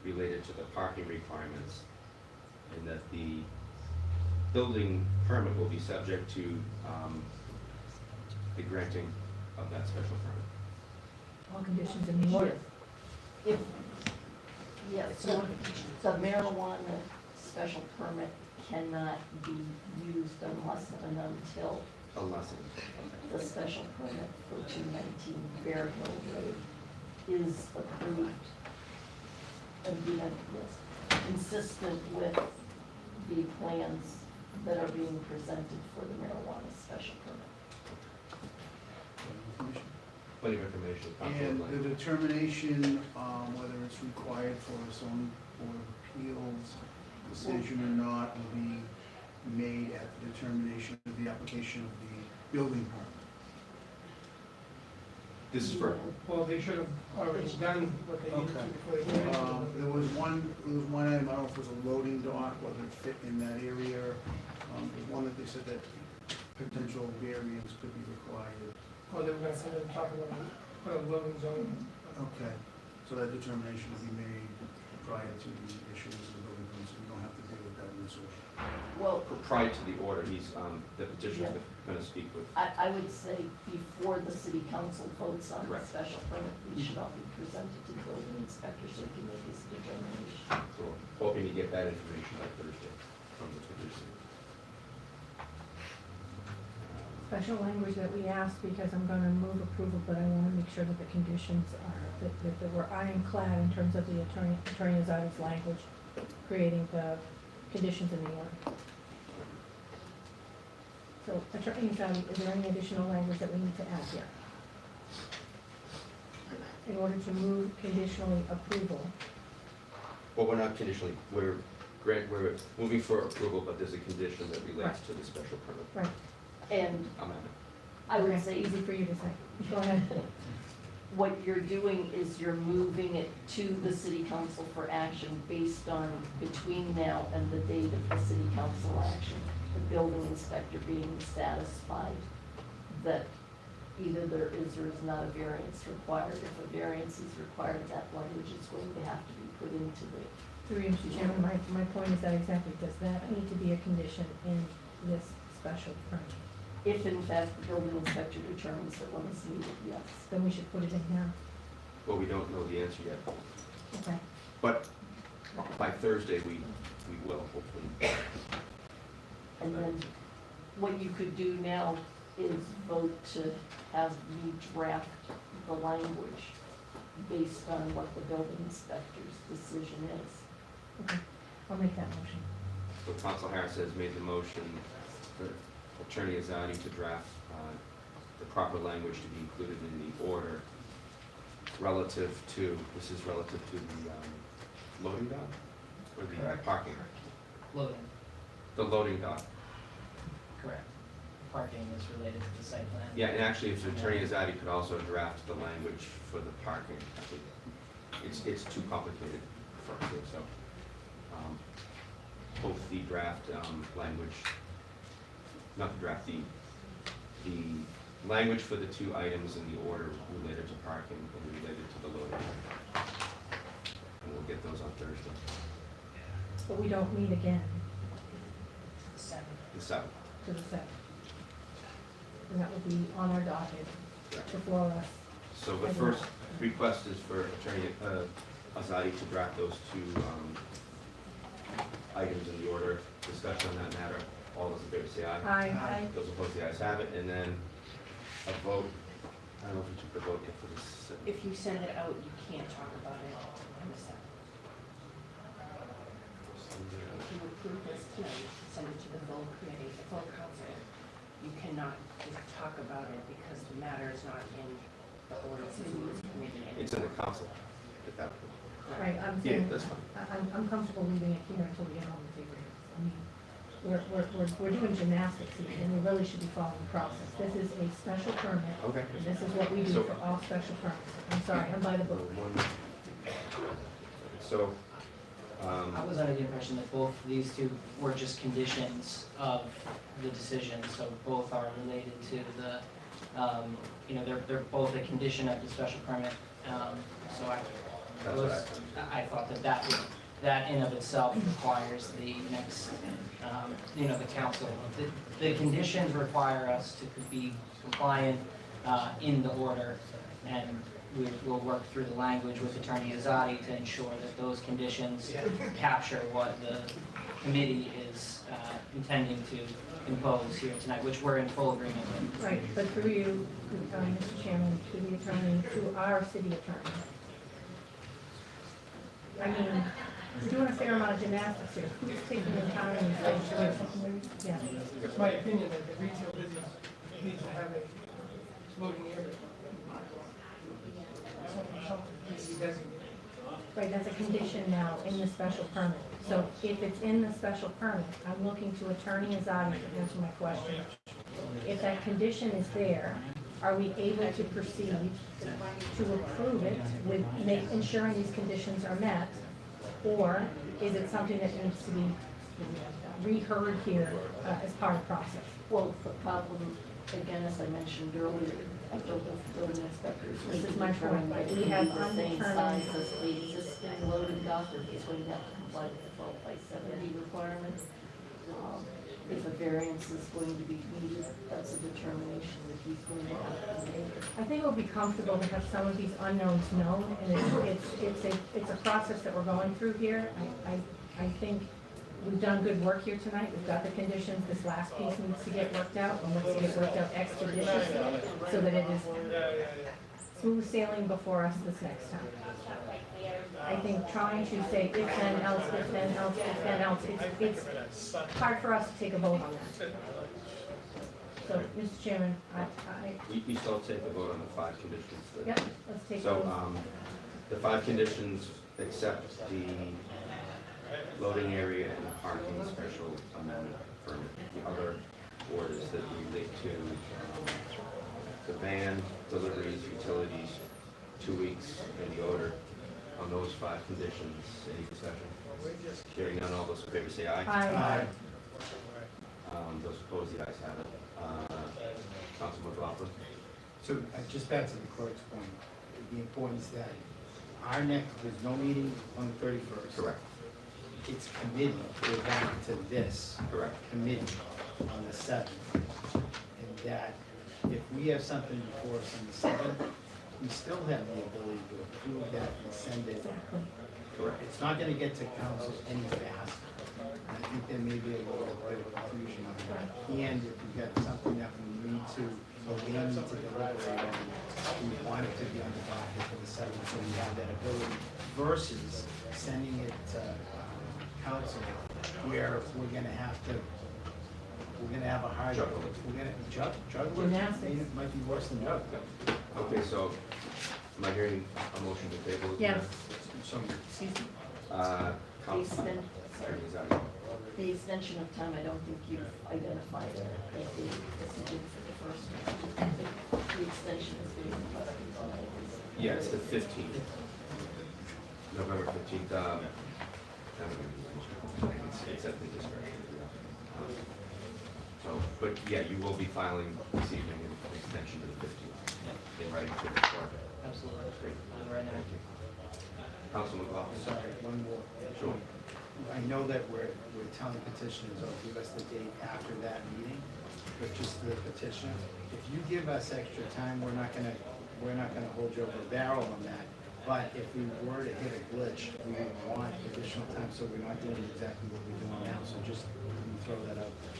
related to the parking requirements, and that the building permit will be subject to the granting of that special permit. All conditions in the order. If, yes, so the marijuana special permit cannot be used unless and until Unless the special permit for 219 Bear Hill Road is approved and be consistent with the plans that are being presented for the marijuana special permit. plenty of information. And the determination, whether it's required for a zoning board of appeals decision or not, will be made at the determination of the application of the building permit. This is for, Well, they should have already done what they needed to Okay. before they came in. There was one item, I don't know if it was a loading dock, whether it fit in that area. There's one that they said that potential variance could be required. Oh, they were gonna send it, talk about, put a loading zone. Okay, so that determination will be made prior to the issuance of the building permit, so we don't have to deal with that in this order. Well, prior to the order, the petitioner's gonna speak with, I would say before the city council votes on the Correct. special permit, we should all be presented to the building inspector so he can make his determination. so hoping to get that information by Thursday from the producer. Special language that we asked, because I'm gonna move approval, but I wanna make sure that the conditions are, that we're ironclad in terms of the attorney Azadi's language, creating the conditions in the order. So, Attorney Azadi, is there any additional language that we need to add here? In order to move conditionally approval, Well, we're not conditionally, we're moving for approval, but there's a condition that relates Right. to the special permit right, And amendment. I would Okay, say, easy for you to say, go ahead. what you're doing is you're moving it to the city council for action based on between now and the date of the city council action, the building inspector being satisfied that either there is or is not a variance required. If a variance is required, that language is going to have to be put into the, Through you, Mr. Chairman, my point is that exactly, does that need to be a condition in this special permit? if in fact the building inspector determines that one is needed, yes. Then we should put it in now, Well, we don't know the answer yet, okay? but by Thursday, we will hopefully. And then what you could do now is vote to have me draft the language based on what the building inspector's decision is. Okay, I'll make that motion. So Council Harris has made the motion for Attorney Azadi to draft the proper language to be included in the order relative to, this is relative to the loading dock? Or the Correct. parking? Loading, The loading dock. correct. Parking is related to the site plan. Yeah, and actually, if Attorney Azadi could also draft the language for the parking, I think it's too complicated for us here, so. Both the draft language, not the draft, the language for the two items in the order related to parking and related to the loading. And we'll get those on Thursday, But we don't meet again The 7th. the 7th. to the 7th. And that will be on our docket Correct. before us. So the first request is for Attorney Azadi to draft those two items in the order. Discussion on that matter. All those in favor say aye. Aye. Those opposed, the ayes have it. And then a vote, I don't know if we took the vote yet for this. If you send it out, you can't talk about it on the 7th. If you approve this tonight, send it to the full committee, the full council, you cannot just talk about it because the matter is not in the ordinances committee. It's in the council at that point. Right, I'm Yeah, saying, that's fine. I'm comfortable leaving it here until we get home and figure it out. I mean, we're doing gymnastics here, and we really should be following the process. This is a special permit. Okay. And this is what we do So- for all special permits. I'm sorry, I'm by the book. So, I was under the impression that both these two were just conditions of the decision, so both are related to the, they're both a condition of the special permit. So That's what I thought that in of itself requires the next, the council. The conditions require us to be compliant in the order, and we will work through the language with Attorney Azadi to ensure that those conditions capture what the committee is intending to impose here tonight, which we're in full agreement with. Right, but through you, Mr. Chairman, to the attorney, to our city attorney. I mean, we're doing a fair amount of gymnastics here. Who's taking the time and yeah. It's my opinion that the retail business needs to have a loading area. Something needs to be designated. Right, that's a condition now in the special permit. So if it's in the special permit, I'm looking to Attorney Azadi to answer my question. If that condition is there, are we able to proceed to approve it with ensuring these conditions are met? Or is it something that needs to be reheard here as part of the process? Well, the problem, again, as I mentioned earlier, I built the building inspectors. This is my point. That We we have have the same undetermined- size as the existing loading dock, if he's going to have to comply with the 12/70 requirement. If a variance is going to be needed, that's a determination that he's going to have to make. I think it would be comfortable to have some of these unknowns known, and it's a process that we're going through here. I think we've done good work here tonight. We've got the conditions. This last piece needs to get worked out, and let's get it worked out expeditiously so that it is smooth sailing before us this next time. I think trying to say if then else, if then else, if then else, it's hard for us to take a vote on that. So, Mr. Chairman, We still take a vote on the 5 conditions. that- yep, let's take So, those. the 5 conditions accept the loading area and the parking special amendment permit. The other orders that relate to the van, deliveries, utilities, 2 weeks, and the odor. On those 5 conditions, any discussion? Hearing none, all those in favor say aye. Aye. Those opposed, the ayes have it. Councilman McLaughlin? So just back to the clerk's point, the importance that our next, there's no meeting on the 31st. Correct. It's committee, we're back to this. Correct. Committee on the 7th. And that if we have something before us on the 7th, we still have the ability to approve that and send it. Correct. It's not gonna get to council any faster. And I think there may be a little bit of confusion on that. And if we got something that we need to, or we need to deliberate on, we want it to be on the docket for the 7th, so we have that ability, versus sending it to council, where we're gonna have a hard. Juggle. We're gonna juggle. Gymnastics. It might be worse than juggle. Okay, so am I hearing a motion to table? Yes. So, Councilman. The extension of time, I don't think you've identified it as you did for the first one. The extension is being requested tonight. Yeah, it's the 15th. November 15th. It's at the discretion. So, but yeah, you will be filing this evening an extension to the 15th. In writing to the court. Absolutely. Great. Right now. Thank you. Councilman McLaughlin. sorry, one more. Sure. I know that we're telling petitioners, oh, give us the date after that meeting, but just the petitioners. If you give us extra time, we're not gonna hold you over a barrel on that. But if we were to hit a glitch, we would want additional time, so we're not doing exactly what we're doing now, so just throw that out there.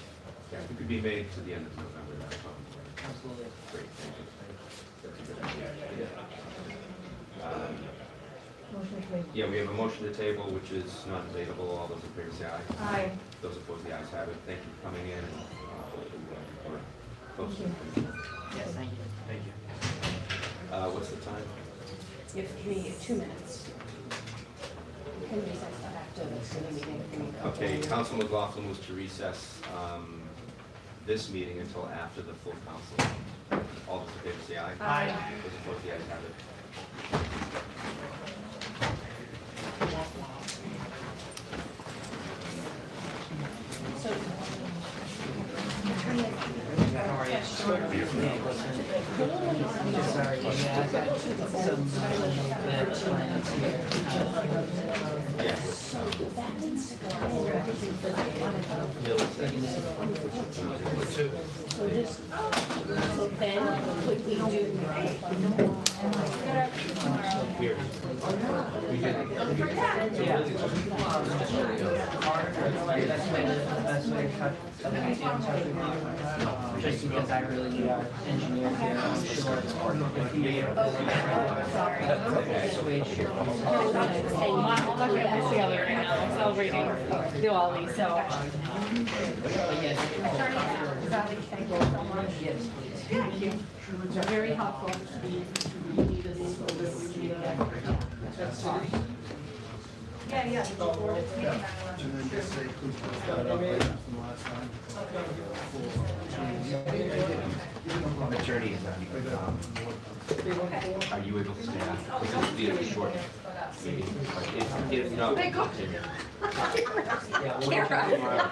Yeah, it could be made to the end of November, that's fine. Absolutely. Great, thank you. That's a good idea. Motion to table. Yeah, we have a motion to table, which is not debatable. All those in favor say aye. Aye. Those opposed, the ayes have it. Thank you for coming in. We're close to Thank the- Yes, thank you. Thank you. What's the time? You have 2 minutes. You can recess after the meeting. if you need to. Okay, Council McLaughlin was to recess this meeting until after the full council. All those in favor say aye. Aye. Those opposed, the ayes have it. So, How are you? Just sorry, yeah, I've got some bad plans here. Yes. that needs to go. So this, so then could we do? Best way to cut just because I really need our engineer here, I'm sure it's working with me. Switch here. I'm not gonna miss the other now, so reading, do all these, so. But yes, Thank you so much. yes, please. Thank you. Very helpful. Yeah, yeah. And then just say, please put that up right from last time. Attorney Azadi, are you able to stay after? This will be a short meeting, but if not, we'll continue. Yeah, we'll get you more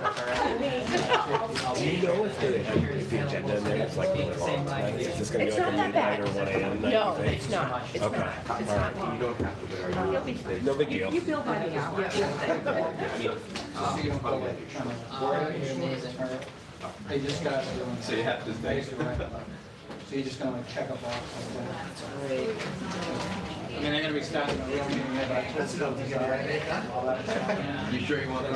Do you know if the agenda there is like really long? Is this gonna be It's like a not that midnight or bad. 1 a.m. night? No, you think? it's not. It's Okay. not. It's All not right. long. You don't have to, but are You'll be fine. No big deal. You bill by the hour. I mean, They just got doing. so you have to think. So you're just gonna like check a box like that? Great. I mean, I'm gonna be starting a real meeting, but I told you. You sure you want